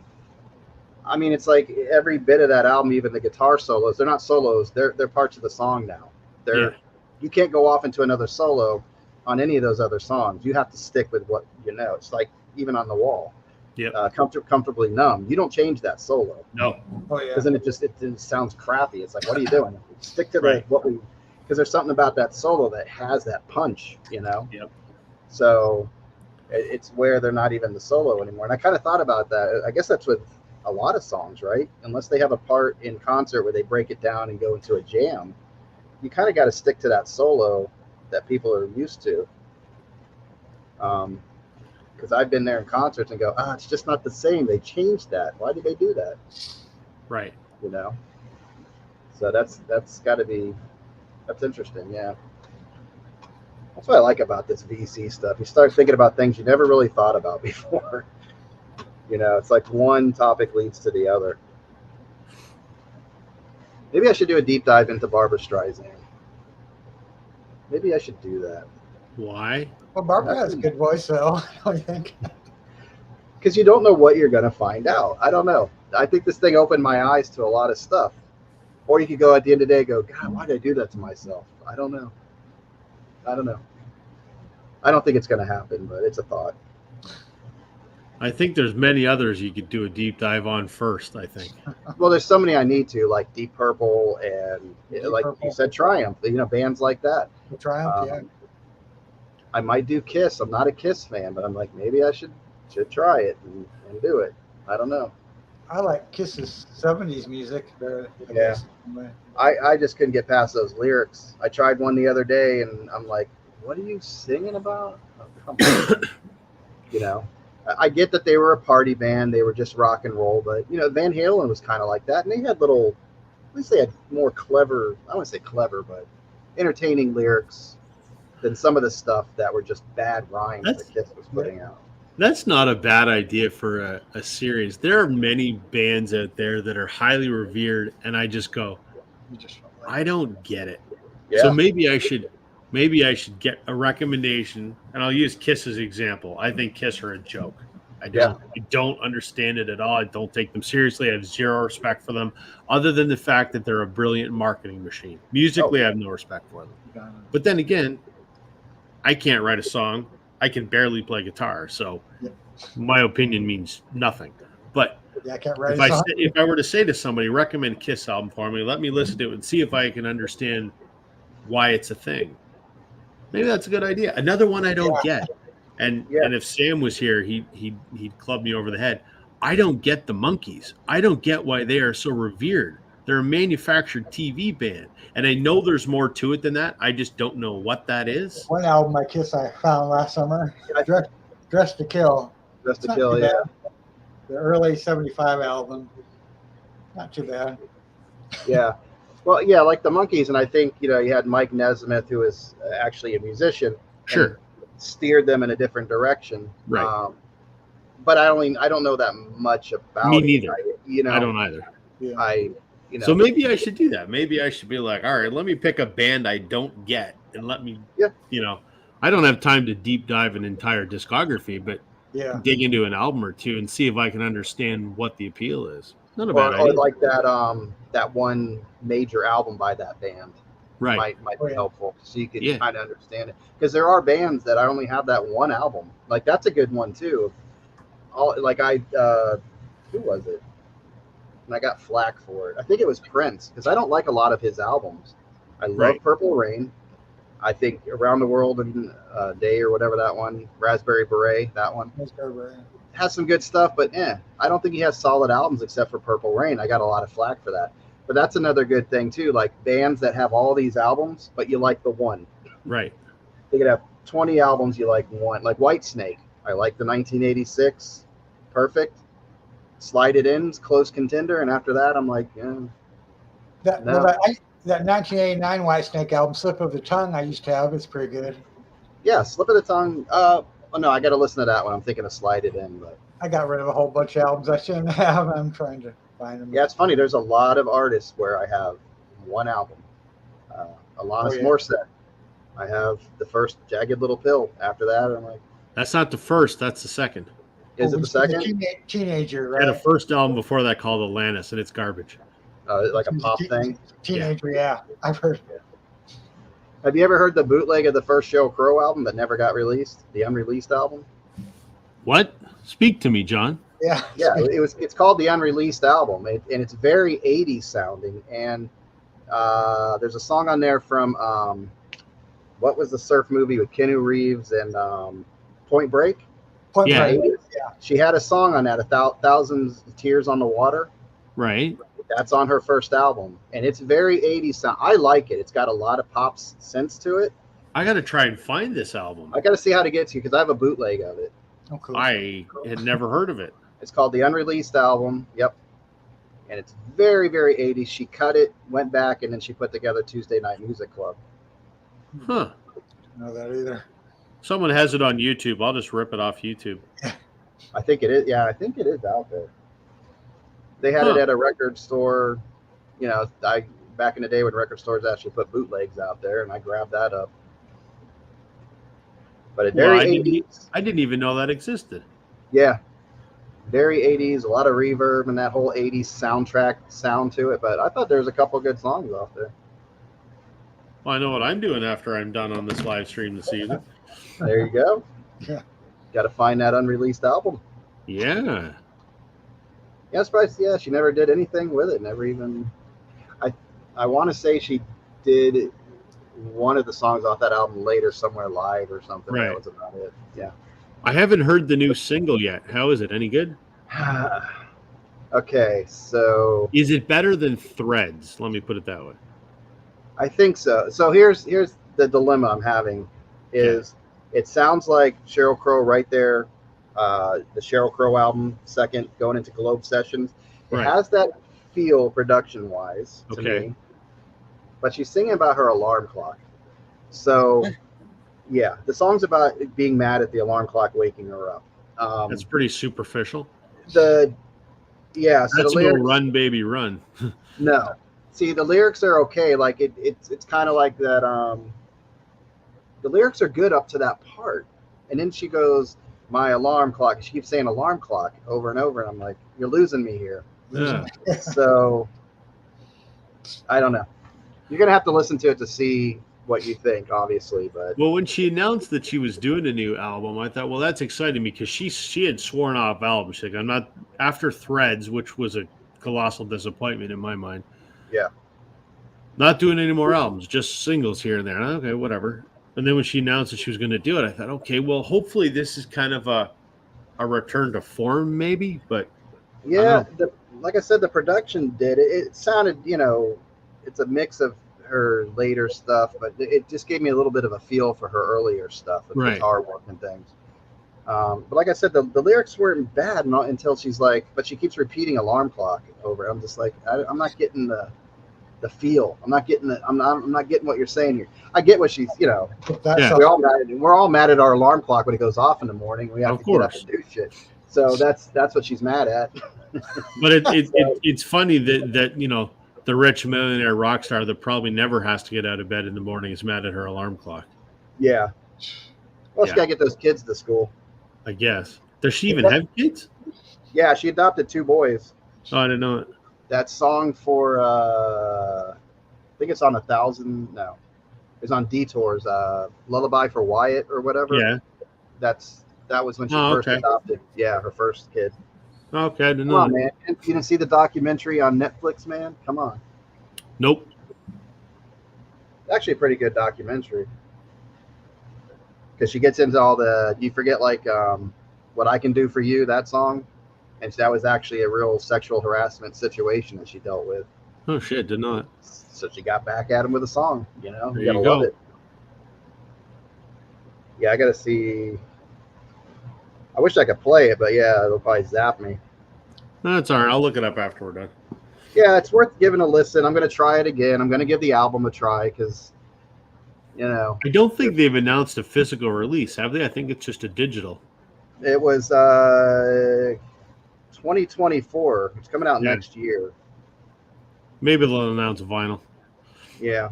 I mean, it's like every bit of that album, even the guitar solos, they're not solos. They're parts of the song now. You can't go off into another solo on any of those other songs. You have to stick with what It's like even On the Wall. Yeah. Comfortably Numb. You don't change that solo. No. Oh yeah. Because then it sounds crappy. It's like, what are you doing? Stick to because there's something about that solo that has that punch. Yep. So it's where they're not even the solo anymore. And I kind of thought about that. I guess that's with a lot of songs, right? Unless they have a part in concert where they break it down and go into a jam, you kind of got to stick to that solo that people are used to. Because I've been there in concerts and go, it's just not the same. They changed that. Why did they do that? Right. So that's got to be, that's interesting. Yeah. That's what I like about this VC stuff. You start thinking about things you never really thought about before. It's like one topic leads to the other. Maybe I should do a deep dive into Barbra Streisand. Maybe I should do that. Why? Well, Barbara has a good voice, though, don't you think? Because you don't know what you're going to find out. I don't know. I think this thing opened my eyes to a lot of stuff. Or you could go at the end of the day and go, God, why did I do that to myself? I don't know. I don't think it's going to happen, but it's a thought. I think there's many others you could do a deep dive on first, I think. Well, there's so many I need to, like Deep Purple and you said, Triumph, bands like that. Triumph, yeah. I might do Kiss. I'm not a Kiss fan, but I'm like, maybe I should try it and do it. I don't know. I like Kiss's 70s music better. I just couldn't get past those lyrics. I tried one the other day, and I'm like, what are you singing about? Oh, come on. I get that they were a party band. They were just rock and roll, but, Van Halen was kind of like that. And they had at least they had more clever, I wouldn't say clever, but entertaining lyrics than some of the stuff that were just bad rhymes that Kiss was putting out. That's not a bad idea for a series. There are many bands out there that are highly revered, and I just go, I don't get it. Yeah. So maybe I should get a recommendation, and I'll use Kiss as an example. I think Kiss are a joke. I don't understand it at all. I don't take them seriously. I have zero respect for them, other than the fact that they're a brilliant marketing machine. Musically, I have no respect for them. But then again, I can't write a song. I can barely play guitar, so my opinion means nothing. But if I were to say to somebody, recommend a Kiss album for me, let me listen to it and see if I can understand why it's a thing. Maybe that's a good idea. Another one I don't get, and Yeah. and if Sam was here, he'd club me over the head. I don't get the Monkees. I don't get why they are so revered. They're a manufactured TV band, and I know there's more to it than that. I just don't know what that is. One album I found last summer, Dress to Kill. Just It's to not kill, too yeah. bad. The early '75 album, not too bad. Yeah. Well, yeah, like the Monkees, and I think you had Mike Nesmith, who is actually a musician, Sure. steered them in a different direction. Right. But I don't know that much about Me it. neither. I I don't either. Yeah. So maybe I should do that. Maybe I should be like, all right, let me pick a band I don't get, and let me, I don't have time to deep dive an entire discography, but Yeah. dig into an album or two and see if I can understand what the appeal is. Not a or, bad or idea. like that one major album by that band Right. might Oh, be yeah. helpful, so you can Yeah. kind of understand it. Because there are bands that I only have that one album. Like that's a good one too. Who was it? And I got flack for it. I think it was Prince, because I don't like a lot of his albums. I love Right. Purple Rain. I think Around the World in a Day or whatever that one, Raspberry Beret, that one That's Gerber. has some good stuff, but I don't think he has solid albums except for Purple Rain. I got a lot of flack for that. But that's another good thing too, like bands that have all these albums, but you like the one. Right. They could have 20 albums, you like one. Like Whitesnake, I like the 1986, Perfect. Slide It In's close contender, and after that, I'm like, That, No. well, that 1989 Whitesnake album, Slip of the Tongue, I used to have. It's pretty good. yeah, Slip of the Tongue. Oh no, I got to listen to that one. I'm thinking of Slide It In, but I got rid of a whole bunch of albums I shouldn't have. I'm trying to find them. yeah, it's funny. There's a lot of artists where I have one album. Alanis Oh, yeah. Morissette. I have the first Jagged Little Pill. After that, I'm like, That's not the first. That's the second. is it the second? Teenager, I had a right? first album before that called Atlantis, and it's garbage. Like a pop thing. Teenager, yeah. I've heard. Have you ever heard the bootleg of the first Sheryl Crow album that never got released? The unreleased album? What? Speak to me, John. Yeah. Yeah, it's called the unreleased album, and it's very 80s sounding. And there's a song on there from what was the surf movie with Keanu Reeves and Point Break? Point Yeah. Break. She had a song on that, Thousands of Tears on the Water. Right. That's on her first album, and it's very 80s sound. I like it. It's got a lot of pop sense to it. I got to try and find this album. I got to see how to get to you because I have a bootleg of it. Oh, cool. I had never heard of it. It's called the unreleased album. Yep. And it's very, very 80s. She cut it, went back, and then she put together Tuesday Night Music Club. Huh. Don't know that either. Someone has it on YouTube. I'll just rip it off YouTube. I think it is. Yeah, I think it is out there. They had it at a record store. Back in the day when record stores actually put bootlegs out there, and I grabbed that up. But it very 80s. I didn't even know that existed. Yeah. Very 80s, a lot of reverb and that whole 80s soundtrack sound to it. But I thought there was a couple good songs off there. Well, I know what I'm doing after I'm done on this live stream this evening. There you go. Yeah. Got to find that unreleased album. Yeah. Yeah, surprised. Yeah, she never did anything with it. Never even. I want to say she did one of the songs off that album later, somewhere live or something. Right. That was about it. Yeah. I haven't heard the new single yet. How is it? Any good? Okay, so Is it better than Threads? Let me put it that way. I think so. So here's the dilemma I'm having is it sounds like Sheryl Crow right there, the Sheryl Crow album, second, going into Globe Sessions. It Right. has that feel production-wise to Okay. me, but she's singing about her alarm clock. So, yeah, the song's about being mad at the alarm clock waking her up. That's pretty superficial. So That's the no lyrics, Run Baby Run. no. See, the lyrics are okay. Like it's kind of like that. The lyrics are good up to that part, and then she goes, "My alarm clock." She keeps saying "alarm clock" over and over, and I'm like, "You're losing me here." Yeah. So I don't know. You're gonna have to listen to it to see what you think, obviously. But Well, when she announced that she was doing a new album, I thought, well, that's exciting because she had sworn off albums. She's like, I'm not after Threads, which was a colossal disappointment in my mind. Yeah. Not doing any more albums, just singles here and there. Okay, whatever. And then when she announced that she was going to do it, I thought, okay, well, hopefully this is kind of a return to form, maybe. But Yeah, like I said, the production did it. It sounded, it's a mix of her later stuff, but it just gave me a little bit of a feel for her earlier stuff with Right. guitar work and things. But like I said, the lyrics weren't bad until she's like, but she keeps repeating alarm clock over. I'm just like, I'm not getting the feel. I'm not getting I'm not getting what you're saying here. I get what she's, That's Yeah. we're all mad at our alarm clock when it goes off in the morning. We have Of to get up course. and do shit. So that's what she's mad at. But it's funny that the rich millionaire rock star that probably never has to get out of bed in the morning is mad at her alarm clock. Yeah. Well, she Yeah. gotta get those kids to school. I guess. Does she even have kids? Yeah, she adopted 2 boys. Oh, I didn't know it. That song for I think it's on 1,000. No, it's on Detours. Lullaby for Wyatt or whatever. Yeah. That was when she Oh, first okay. adopted. Yeah, her first kid. Okay, I didn't Come know on, that. man. You didn't see the documentary on Netflix, man? Come on. Nope. Actually, a pretty good documentary. Because she gets into all the. Do you forget What I Can Do for You? That song, and that was actually a real sexual harassment situation that she dealt with. Oh shit, did not. So she got back at him with a song. There You you gotta go. love it. Yeah, I gotta see. I wish I could play it, but yeah, it'll probably zap me. No, that's all right. I'll look it up after we're done. Yeah, it's worth giving a listen. I'm gonna try it again. I'm gonna give the album a try because, I don't think they've announced a physical release, have they? I think it's just a digital. it was 2024. It's coming out Yeah. next year. Maybe they'll announce a vinyl. Yeah.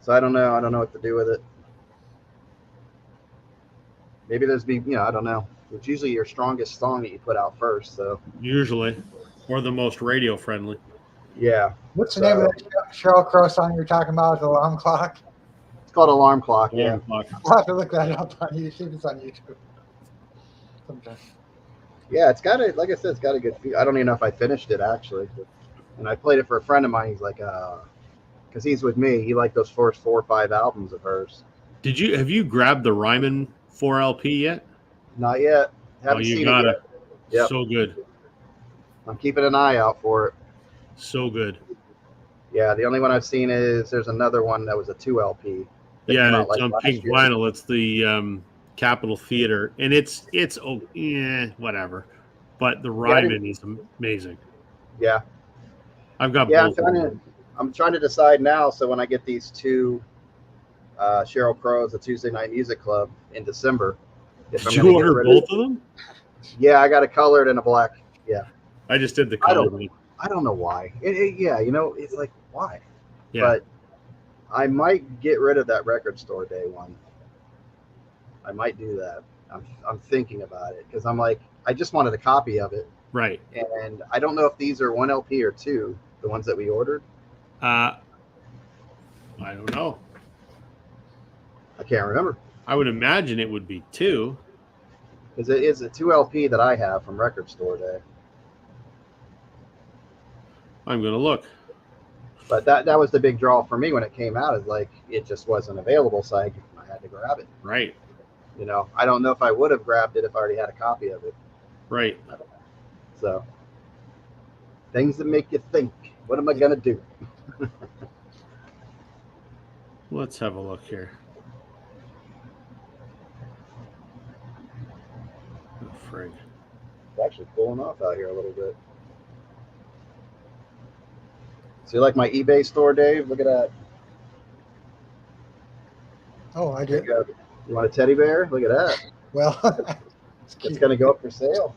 So I don't know. I don't know what to do with it. Maybe I don't know. It's usually your strongest song that you put out first. So Usually. Or the most radio friendly. yeah, What's the name of that Sheryl Crow song you're talking about? The alarm clock. it's called Alarm Clock. Yeah. Alarm clock. I'll have to look that up on YouTube. It's on YouTube. Sometime. Yeah, it's got like I said, it's got a good feel. I don't even know if I finished it actually, and I played it for a friend of mine. He's like, because he's with me. He liked those first 4 or 5 albums of hers. Have you grabbed the Ryman 4LP yet? Not yet. Oh, Haven't you seen got it it. yet. Yep. So good. I'm keeping an eye out for it. So good. Yeah, the only one I've seen is there's another one that was a 2 LP. that came Yeah, out, it's like, on last pink year. vinyl. It's the Capitol Theater, and it's whatever. But the Ryman is amazing. Yeah, I've got yeah. both. of them. I'm trying to decide now. So when I get these 2 Sheryl Crow's, the Tuesday Night Music Club in December, if Did I'm you gonna get order rid both of them? Yeah, I got a colored and a black. Yeah, I just did the I color. don't- I don't know why. Yeah, it's like why. Yeah. But I might get rid of that Record Store Day one. I might do that. I'm thinking about it because I'm like, I just wanted a copy of it, Right. and I don't know if these are 1 LP or 2, the ones that we ordered. I don't know. I can't remember I would imagine it would be 2. because it is a 2 LP that I have from Record Store Day. I'm going to look. But that was the big draw for me when it came out. Is like it just wasn't available, so I had to grab it. Right. I don't know if I would have grabbed it if I already had a copy of it. Right. So things that make you think, what am I gonna do? Let's have a look here. Oh, frig. It's actually cooling off out here a little bit. So you like my eBay store, Dave? Look at that. Oh, I There did. you go. You want a teddy bear? Look at that. Well, it's It's cute. gonna go up for sale.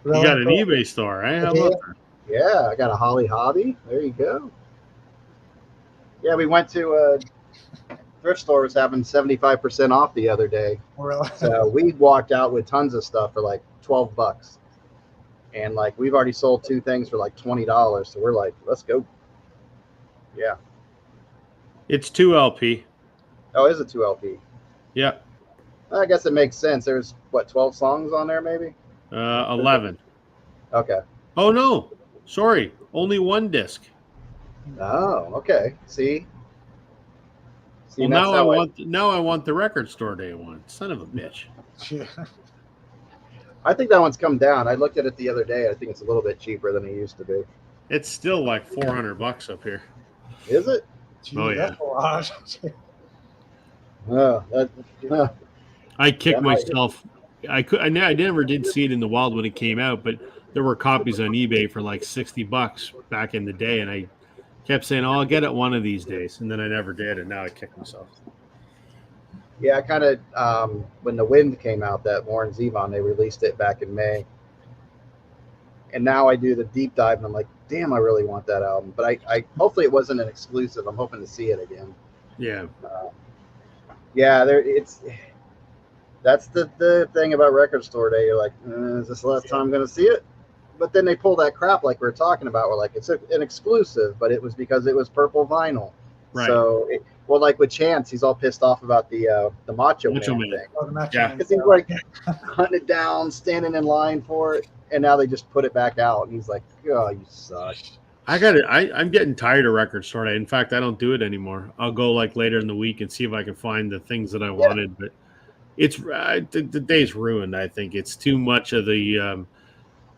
You got an eBay store, eh? How about that? Yeah, I got a Holly Hobby. There you go. Yeah, we went to a thrift store was having 75% off the other day. Well, So we walked out with tons of stuff for like $12. And like we've already sold 2 things for like $20. So we're like, let's go. Yeah. It's 2 LP. Oh, it is a 2 LP. Yeah. I guess it makes sense. There's 12 songs on there maybe? 11. Okay. Oh, no. Sorry. Only 1 disc. Oh, okay. See, See, Well, and that's how now I want the record store day one. Son of a bitch. I think that one's come down. I looked at it the other day. I think it's a little bit cheaper than it used to be. It's still like $400 up here. Is it? Oh, yeah. That's a lot. I kicked That might- myself. I never did see it in the wild when it came out, but there were copies on eBay for like $60 back in the day, and I kept saying, "Oh, I'll get it one of these days," and then I never did, and now I kicked myself. Yeah, I kind of when The Wind came out, that Warren Zevon, they released it back in May, and now I do the deep dive, and I'm like, damn, I really want that album. But I hopefully it wasn't an exclusive. I'm hoping to see it again. Yeah, Yeah, that's the thing about Record Store Day. You're like, is this the last time I'm going to see it? But then they pull that crap like we were talking about. We're like, it's an exclusive, but it was because it was purple vinyl. right. So, well, like with Chance, he's all pissed off about the Macho Man Macho Man. thing. Yeah. Because he's like hunting it down, standing in line for it, and now they just put it back out, and he's like, "Oh, you suck." I got it. I'm getting tired of record store day. In fact, I don't do it anymore. I'll go like later in the week and see if I can find the things that I wanted. But it's the day's ruined. I think it's too much of the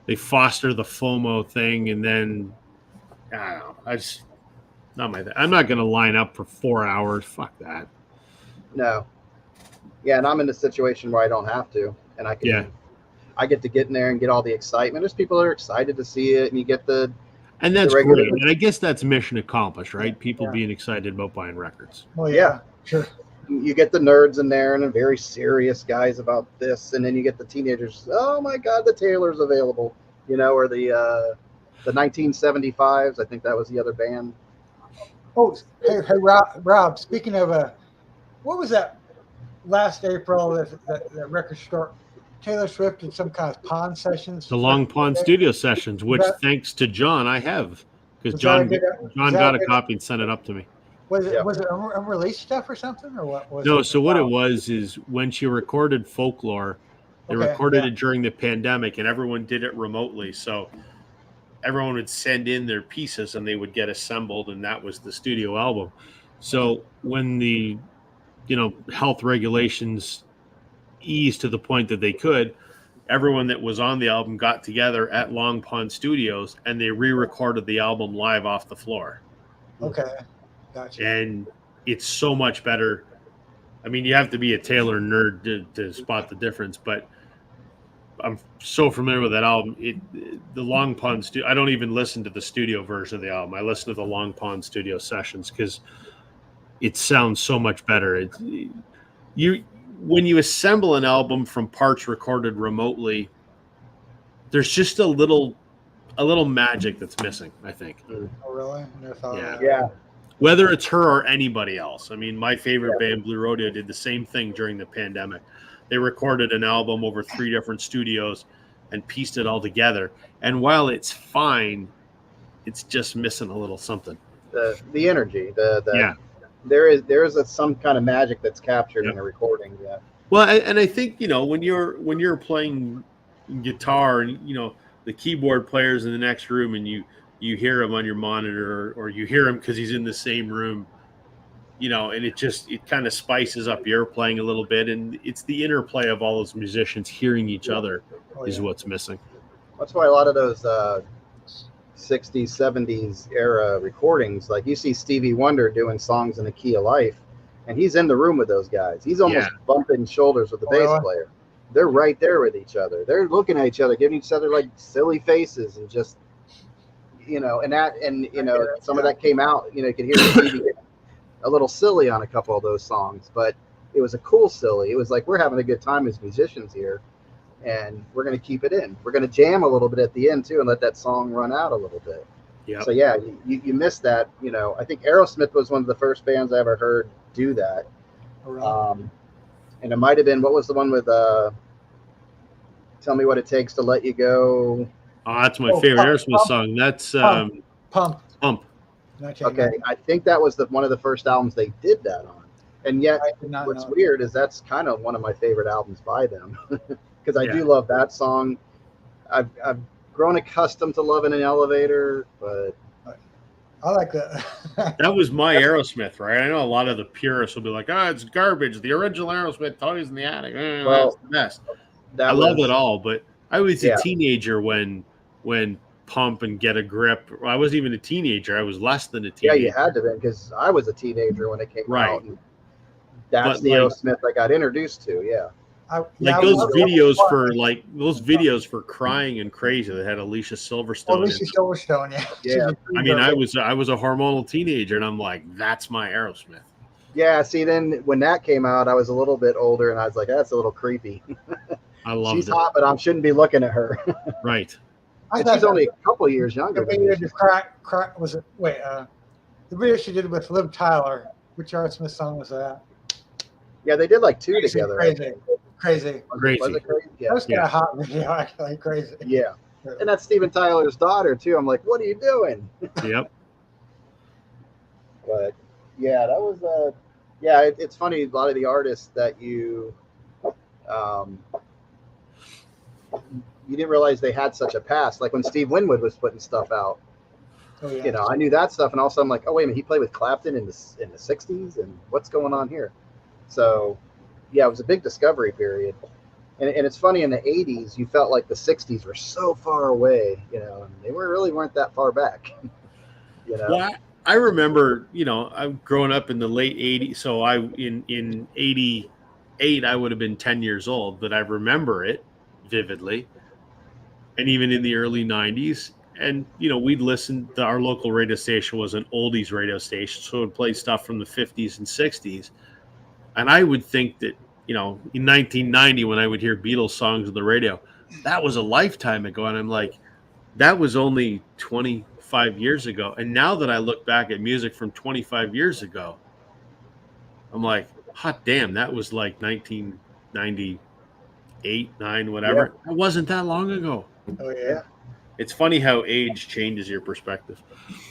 they foster the FOMO thing, and then I don't know. I just not my thing. I'm not going to line up for 4 hours. Fuck that. No. Yeah, and I'm in a situation where I don't have to, and I can. Yeah. I get to get in there and get all the excitement. There's people that are excited to see it, and you get the. And that's regular- great. And I guess that's mission accomplished, right? People Yeah. being excited about buying records. Well, Yeah. sure. You get the nerds in there and very serious guys about this, and then you get the teenagers. Oh my God, the Taylor's available, or the 1975s. I think that was the other band. Oh, hey, Rob. Speaking of what was that last April? That record store, Taylor Swift did some kind of pond sessions. The Long Pond Studio Sessions, which that- thanks to John, I have. Because Was John that a good- John was that got a a good- copy and sent it up to me. Was it Yeah. was it unreleased stuff or something, or what was No, it? so what it was is when she recorded Folklore, they Okay, recorded yeah. it during the pandemic and everyone did it remotely. So everyone would send in their pieces and they would get assembled, and that was the studio album. So when the health regulations eased to the point that they could, everyone that was on the album got together at Long Pond Studios and they re-recorded the album live off the floor. Okay, gotcha. And it's so much better. I mean, you have to be a Taylor nerd to spot the difference, but I'm so familiar with that album. The Long Pond Studio. I don't even listen to the studio version of the album. I listen to the Long Pond Studio Sessions because it sounds so much better. When you assemble an album from parts recorded remotely, there's just a little magic that's missing, I think. Oh, really? Never thought of Yeah. that. Yeah, Whether it's her or anybody else. I mean, my favorite band, Blue Rodeo, did the same thing during the pandemic. They recorded an album over 3 different studios and pieced it all together. And while it's fine, it's just missing a little something. the energy, Yeah. there is some kind of magic that's captured Yep. in a recording. Yeah, Well, and I think when you're playing guitar and the keyboard player's in the next room and you hear him on your monitor or you hear him because he's in the same room, and it kind of spices up your playing a little bit, and it's the interplay of all those musicians hearing each other Oh, is yeah. what's missing. that's why a lot of those 60s, 70s era recordings, like you see Stevie Wonder doing songs in the key of life, and he's in the room with those guys. He's almost bumping shoulders with the Oh, bass really? player. They're right there with each other. They're looking at each other, giving each other like silly faces, and just some of that came out. You could hear Stevie get a little silly on a couple of those songs, but it was a cool silly. It was like, we're having a good time as musicians here, and we're going to keep it in. We're going to jam a little bit at the end too, and let that song run out a little bit. Yeah. So yeah, you missed that. I think Aerosmith was one of the first bands I ever heard do that. Oh, really? And it might have been, what was the one with Tell Me What It Takes to Let You Go? Oh, that's my Oh, favorite Pump, Aerosmith Pump, song. That's Pump. Pump. Okay, I think that was one of the first albums they did that on. And yet, I did not what's know. weird is that's kind of one of my favorite albums by them, because I Yeah. do love that song. I've grown accustomed to Love in an Elevator, but I like that. That was my Aerosmith, right? I know a lot of the purists will be like, "Oh, it's garbage. The original Aerosmith, Toys in the Attic, Well, that's the best." that I love was, it all, but I was Yeah. a teenager when Pump and Get a Grip. I wasn't even a teenager. I was less than a Yeah, teenager. you had to be, because I was a teenager when it came Right. out. And that's But, the like- Aerosmith I got introduced to. Yeah. Like those videos for Crying and Crazy that had Alicia Silverstone. Alicia Silverstone, yeah. Yeah. I mean, I was a hormonal teenager, and I'm like, that's my Aerosmith. Yeah. See, then when that came out, I was a little bit older, and I was like, that's a little creepy. I loved She's it. hot, but I shouldn't be looking at her. Right. I And thought she's only a couple of years younger the than video me. to crack was it? Wait, the video she did with Liv Tyler. Which Aerosmith song was that? Yeah, they did like two Crazy, together. crazy. Was Crazy. it crazy? Yeah. That was kind of hot video, actually. Crazy. Yeah. And that's Steven Tyler's daughter too. I'm like, what are you doing? Yep. But yeah, that was it's funny. A lot of the artists that you you didn't realize they had such a past. Like when Steve Winwood was putting stuff out, Oh, yeah. you know, I knew that stuff, and also I'm like, oh wait a minute, he played with Clapton in the '60s, and what's going on here? So yeah, it was a big discovery period. And it's funny, in the '80s, you felt like the '60s were so far away, you know, and they weren't that far back. You know. Well, I remember, you know, I'm growing up in the late '80s, so in '88 I would have been 10 years old, but I remember it vividly. And even in the early '90s, and you know, we'd listen. Our local radio station was an oldies radio station, so it would play stuff from the '50s and '60s. And I would think that, you know, in 1990, when I would hear Beatles songs on the radio, that was a lifetime ago, and I'm like, that was only 25 years ago. And now that I look back at music from 25 years ago, I'm like, hot damn, that was like 1998, 9, whatever. It wasn't that long ago. Oh, yeah. It's funny how age changes your perspective.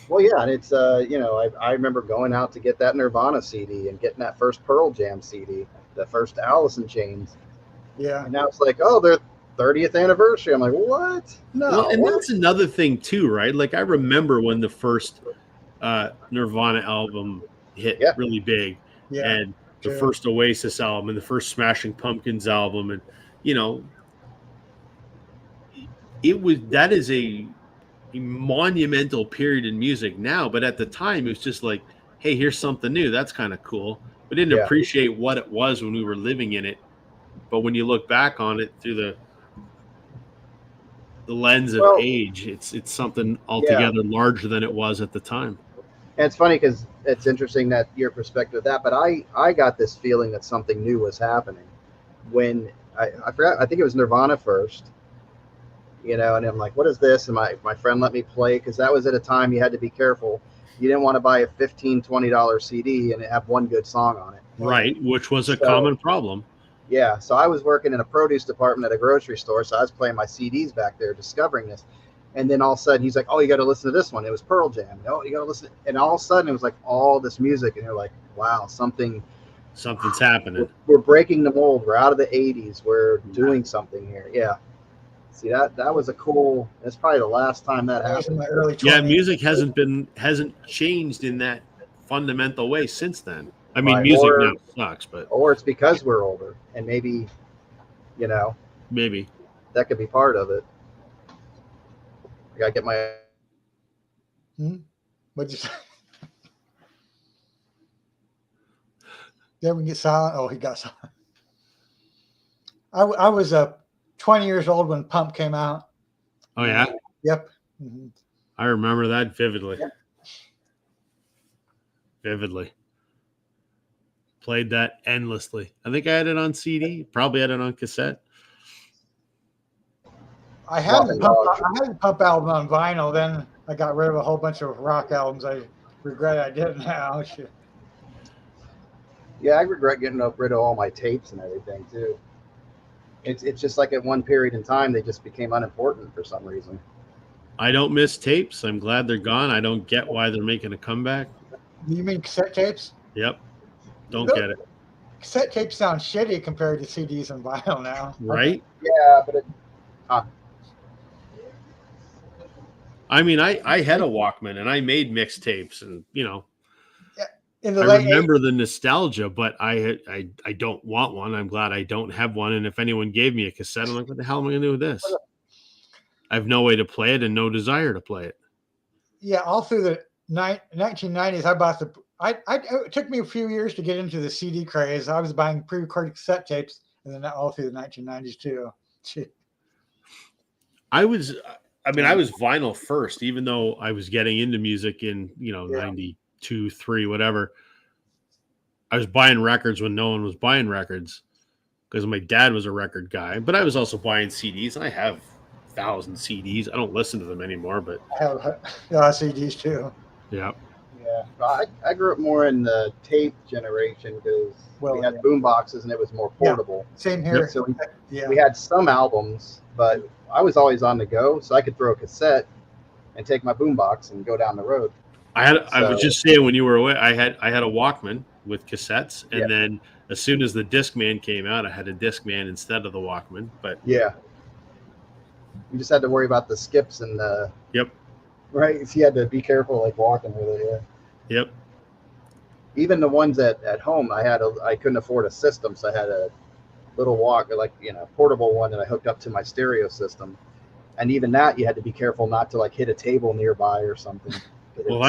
Well, yeah, and it's you know, I remember going out to get that Nirvana CD and getting that first Pearl Jam CD, the first Alice in Chains, Yeah. and now it's like, oh, their 30th anniversary. I'm like, what? No. Well, and what? that's another thing too, right? Like I remember when the first Nirvana album hit really big, Yeah. and the True. first Oasis album and the first Smashing Pumpkins album, and you know, that is a monumental period in music now. But at the time, it was just like, hey, here's something new. That's kind of cool. We didn't appreciate what it was when we were living in it. But when you look back on it through the lens of age, it's something altogether larger than it was at the time. And it's funny because it's interesting that your perspective of that, but I got this feeling that something new was happening when I forgot, I think it was Nirvana first, you know, and I'm like, what is this? And my friend let me play, because that was at a time you had to be careful. You didn't want to buy a $15, $20 CD and have one good song on it. Right, which was a common problem. Yeah, so I was working in a produce department at a grocery store, so I was playing my CDs back there, discovering this. And then all of a sudden, he's like, oh, you got to listen to this one. It was Pearl Jam. Oh, you got to listen. And all of a sudden, it was like all this music, and you're like, wow, something's happening. We're breaking the mold. We're out of the 80s. We're doing something here. Yeah. See, that was a cool, that's probably the last time that happened. Yeah, music hasn't changed in that fundamental way since then. I mean, music now sucks, but or it's because we're older, and maybe, you know, maybe that could be part of it. I gotta get my. What'd you say? Did we get silent? Oh, he got silent. I was 20 years old when Pump came out. Oh yeah. Yep. Mm-hmm. I remember that vividly. Yeah. Vividly. Played that endlessly. I think I had it on CD. Probably had it on cassette. I had the Pump album on vinyl. Then I got rid of a whole bunch of rock albums. I regret I did now. Shit. Yeah, I regret getting rid of all my tapes and everything too. It's just like at one period in time they just became unimportant for some reason. I don't miss tapes. I'm glad they're gone. I don't get why they're making a comeback. You mean cassette tapes? Yep. Don't get it. Cassette tapes sound shitty compared to CDs and vinyl now. Right? Yeah, but I mean, I had a Walkman and I made mixtapes, and In the I late remember the nostalgia, but I don't want one. I'm glad I don't have one. And if anyone gave me a cassette, I'm like, what the hell am I going to do with this? I have no way to play it and no desire to play it. Yeah, all through the 1990s, I bought the. It took me a few years to get into the CD craze. I was buying pre-recorded cassette tapes, and then all through the 1990s too. I was vinyl first, even though I was getting into music in 92, 3, whatever. I was buying records when no one was buying records because my dad was a record guy, but I was also buying CDs, and I have 1,000 CDs. I don't listen to them anymore, but I have CDs too. yeah. Yeah, well, I grew up more in the tape generation because we had boom boxes and it was more portable. Same here. So we had some albums, but I was always on the go, so I could throw a cassette and take my boom box and go down the road. I was just saying, when you were away, I had a Walkman with cassettes, and then as soon as the Discman came out, I had a Discman instead of the Walkman. But yeah, you just had to worry about the skips and the right. So you had to be careful, like walking with it. Yeah. Yep. Even the ones at home, I couldn't afford a system, so I had a little portable one that I hooked up to my stereo system, and even that you had to be careful not to like hit a table nearby or something. Well,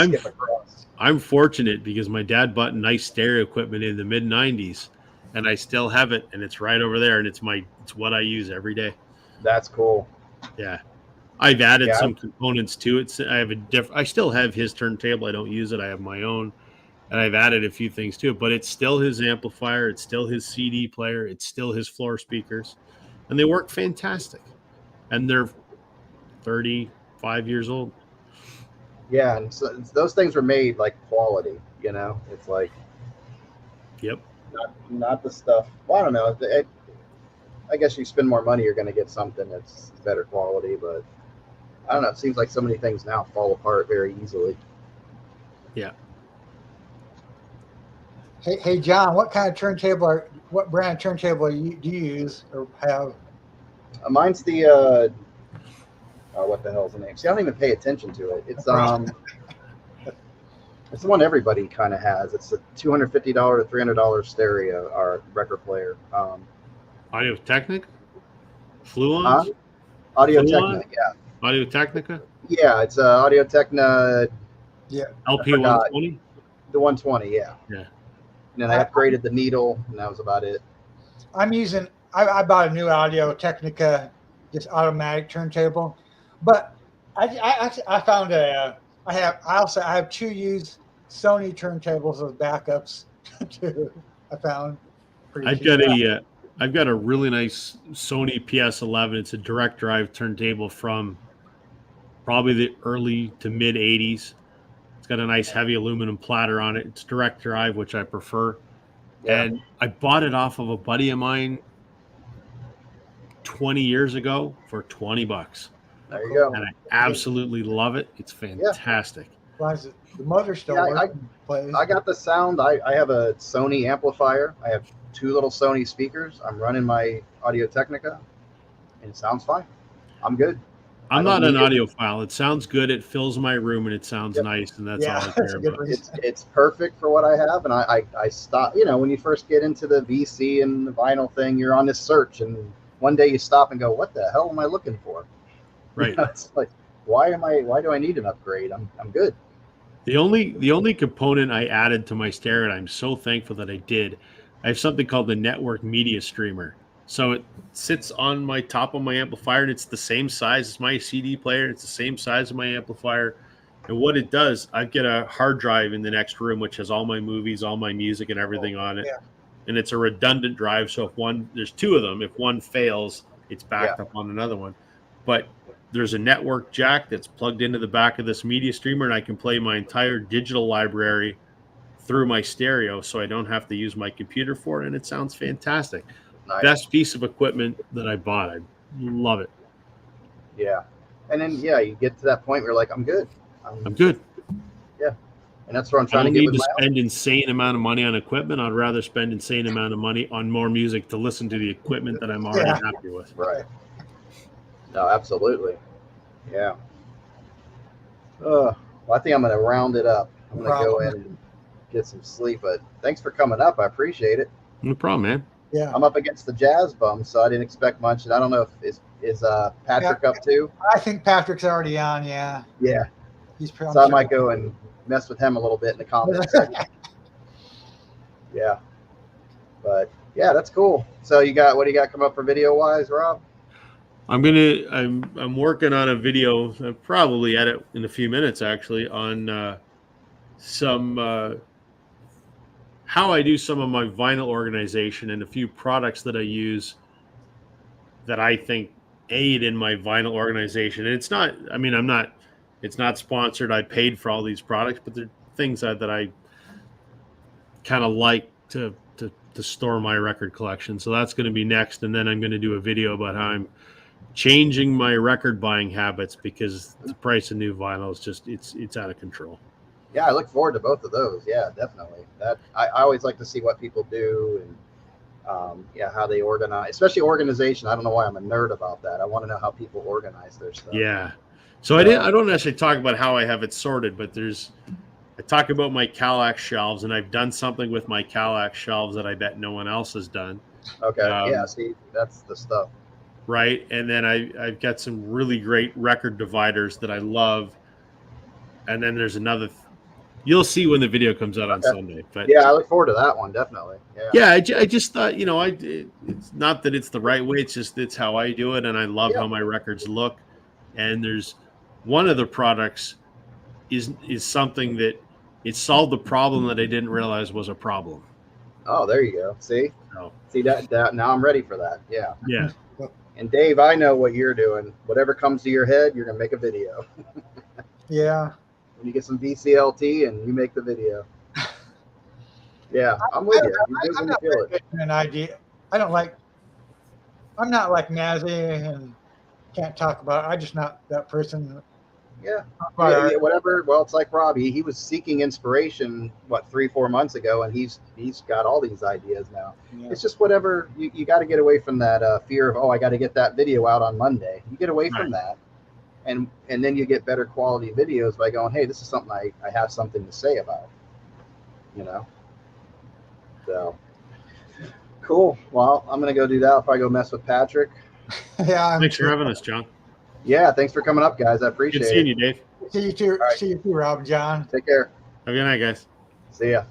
I'm fortunate because my dad bought nice stereo equipment in the mid '90s, and I still have it, and it's right over there, and it's what I use every day. That's cool. Yeah. I've added some components to it. I still have his turntable. I don't use it. I have my own, and I've added a few things to it. But it's still his amplifier. It's still his CD player. It's still his floor speakers, and they work fantastic. And they're 35 years old. Yeah, and so those things were made like quality. It's like, not the stuff. Well, I don't know. I guess you spend more money, you're going to get something that's better quality, but I don't know. It seems like so many things now fall apart very easily. Yeah. Hey, John, what brand of turntable do you use or have? Mine's the what the hell's the name? See, I don't even pay attention to it. It's it's the one everybody kind of has. It's a $250 to $300 stereo or record player. Audio Technica? Fluon? Audio Technica, yeah. Audio Technica? Yeah, it's Audio Technica. Yeah. LP 120? The 120, yeah. Yeah. And then I upgraded the needle, and that was about it. I'm using. I bought a new Audio Technica, just automatic turntable, but I found I have two used Sony turntables as backups too. I found. I've got a really nice Sony PS11. It's a direct drive turntable from probably the early to mid 80s. It's got a nice heavy aluminum platter on it. It's direct drive, which I prefer. Yeah. And I bought it off of a buddy of mine 20 years ago for $20. There you go. And I absolutely love it. It's fantastic. Why is it? The motor still plays. I got the sound. I have a Sony amplifier. I have two little Sony speakers. I'm running my Audio Technica, and it sounds fine. I'm good. I'm not an audiophile. It sounds good. It fills my room, and it sounds nice, and that's all I care about. It's perfect for what I have, and I stop. When you first get into the VC and the vinyl thing, you're on this search, and one day you stop and go, "What the hell am I looking for?" Right. It's like, why do I need an upgrade? I'm good. The only component I added to my stereo, and I'm so thankful that I did, I have something called the Network Media Streamer. So it sits on my top of my amplifier, and it's the same size as my CD player. It's the same size as my amplifier. And what it does, I get a hard drive in the next room, which has all my movies, all my music, and everything on it. Yeah. And it's a redundant drive. So there's two of them. If one fails, it's backed up on another one. But there's a network jack that's plugged into the back of this media streamer, and I can play my entire digital library through my stereo, so I don't have to use my computer for it, and it sounds fantastic. Nice. Best piece of equipment that I bought. I love it. Yeah. And then, you get to that point where you're like, I'm good. I'm good. Yeah. And that's what I'm trying to get. I don't need to spend insane amount of money on equipment. I'd rather spend insane amount of money on more music to listen to the equipment that I'm already happy with. Right. No, absolutely. Yeah. Well, I think I'm going to round it up. I'm going to go Problem. in and get some sleep. But thanks for coming up. I appreciate it. No problem, man. Yeah. I'm up against the Jazz bum, so I didn't expect much. And I don't know if is Patrick up too. I think Patrick's already on. Yeah. Yeah. He's pretty. So I might go and mess with him a little bit in the comments section. Yeah. But yeah, that's cool. So what do you got come up for video wise, Rob? I'm working on a video. I'll probably edit in a few minutes actually on some how I do some of my vinyl organization and a few products that I use that I think aid in my vinyl organization. And it's not, I mean, it's not sponsored. I paid for all these products, but they're things that I kind of like to store my record collection. So that's going to be next. And then I'm going to do a video about how I'm changing my record buying habits because the price of new vinyl is just, it's out of control. Yeah, I look forward to both of those. Yeah, definitely. That I always like to see what people do and how they organize, especially organization. I don't know why I'm a nerd about that. I want to know how people organize their stuff. Yeah. So I don't necessarily talk about how I have it sorted, but I talk about my Kallax shelves, and I've done something with my Kallax shelves that I bet no one else has done. Okay. Yeah. See, that's the stuff. Right. And then I've got some really great record dividers that I love. And then there's another. You'll see when the video comes out on Sunday. But yeah, I look forward to that one, definitely. Yeah, I just thought, it's not that it's the right way. It's how I do it, and I love how my records look. And there's one of the products is something that it solved the problem that I didn't realize was a problem. Oh, there you go. See, see that now I'm ready for that. Yeah. Yeah. And Dave, I know what you're doing. Whatever comes to your head, you're gonna make a video. Yeah. When you get some VCLT and you make the video. Yeah, I'm with you. I'm not very good at an idea. I'm not like Nazi and can't talk about it. I'm just not that person. Yeah, whatever. Well, it's like Robbie. He was seeking inspiration, 3-4 months ago, and he's got all these ideas now. Yeah. It's just whatever. You got to get away from that fear of, I got to get that video out on Monday. You get away from that. And then you get better quality videos by going, hey, this is something I have something to say about, So cool. Well, I'm gonna go do that. I'll probably go mess with Patrick. Yeah. Thanks for having us, John. Yeah, thanks for coming up, guys. I appreciate it. Good seeing you, Dave. See you too. Right. See you too, Rob and John. Take care. Have a good night, guys. See ya.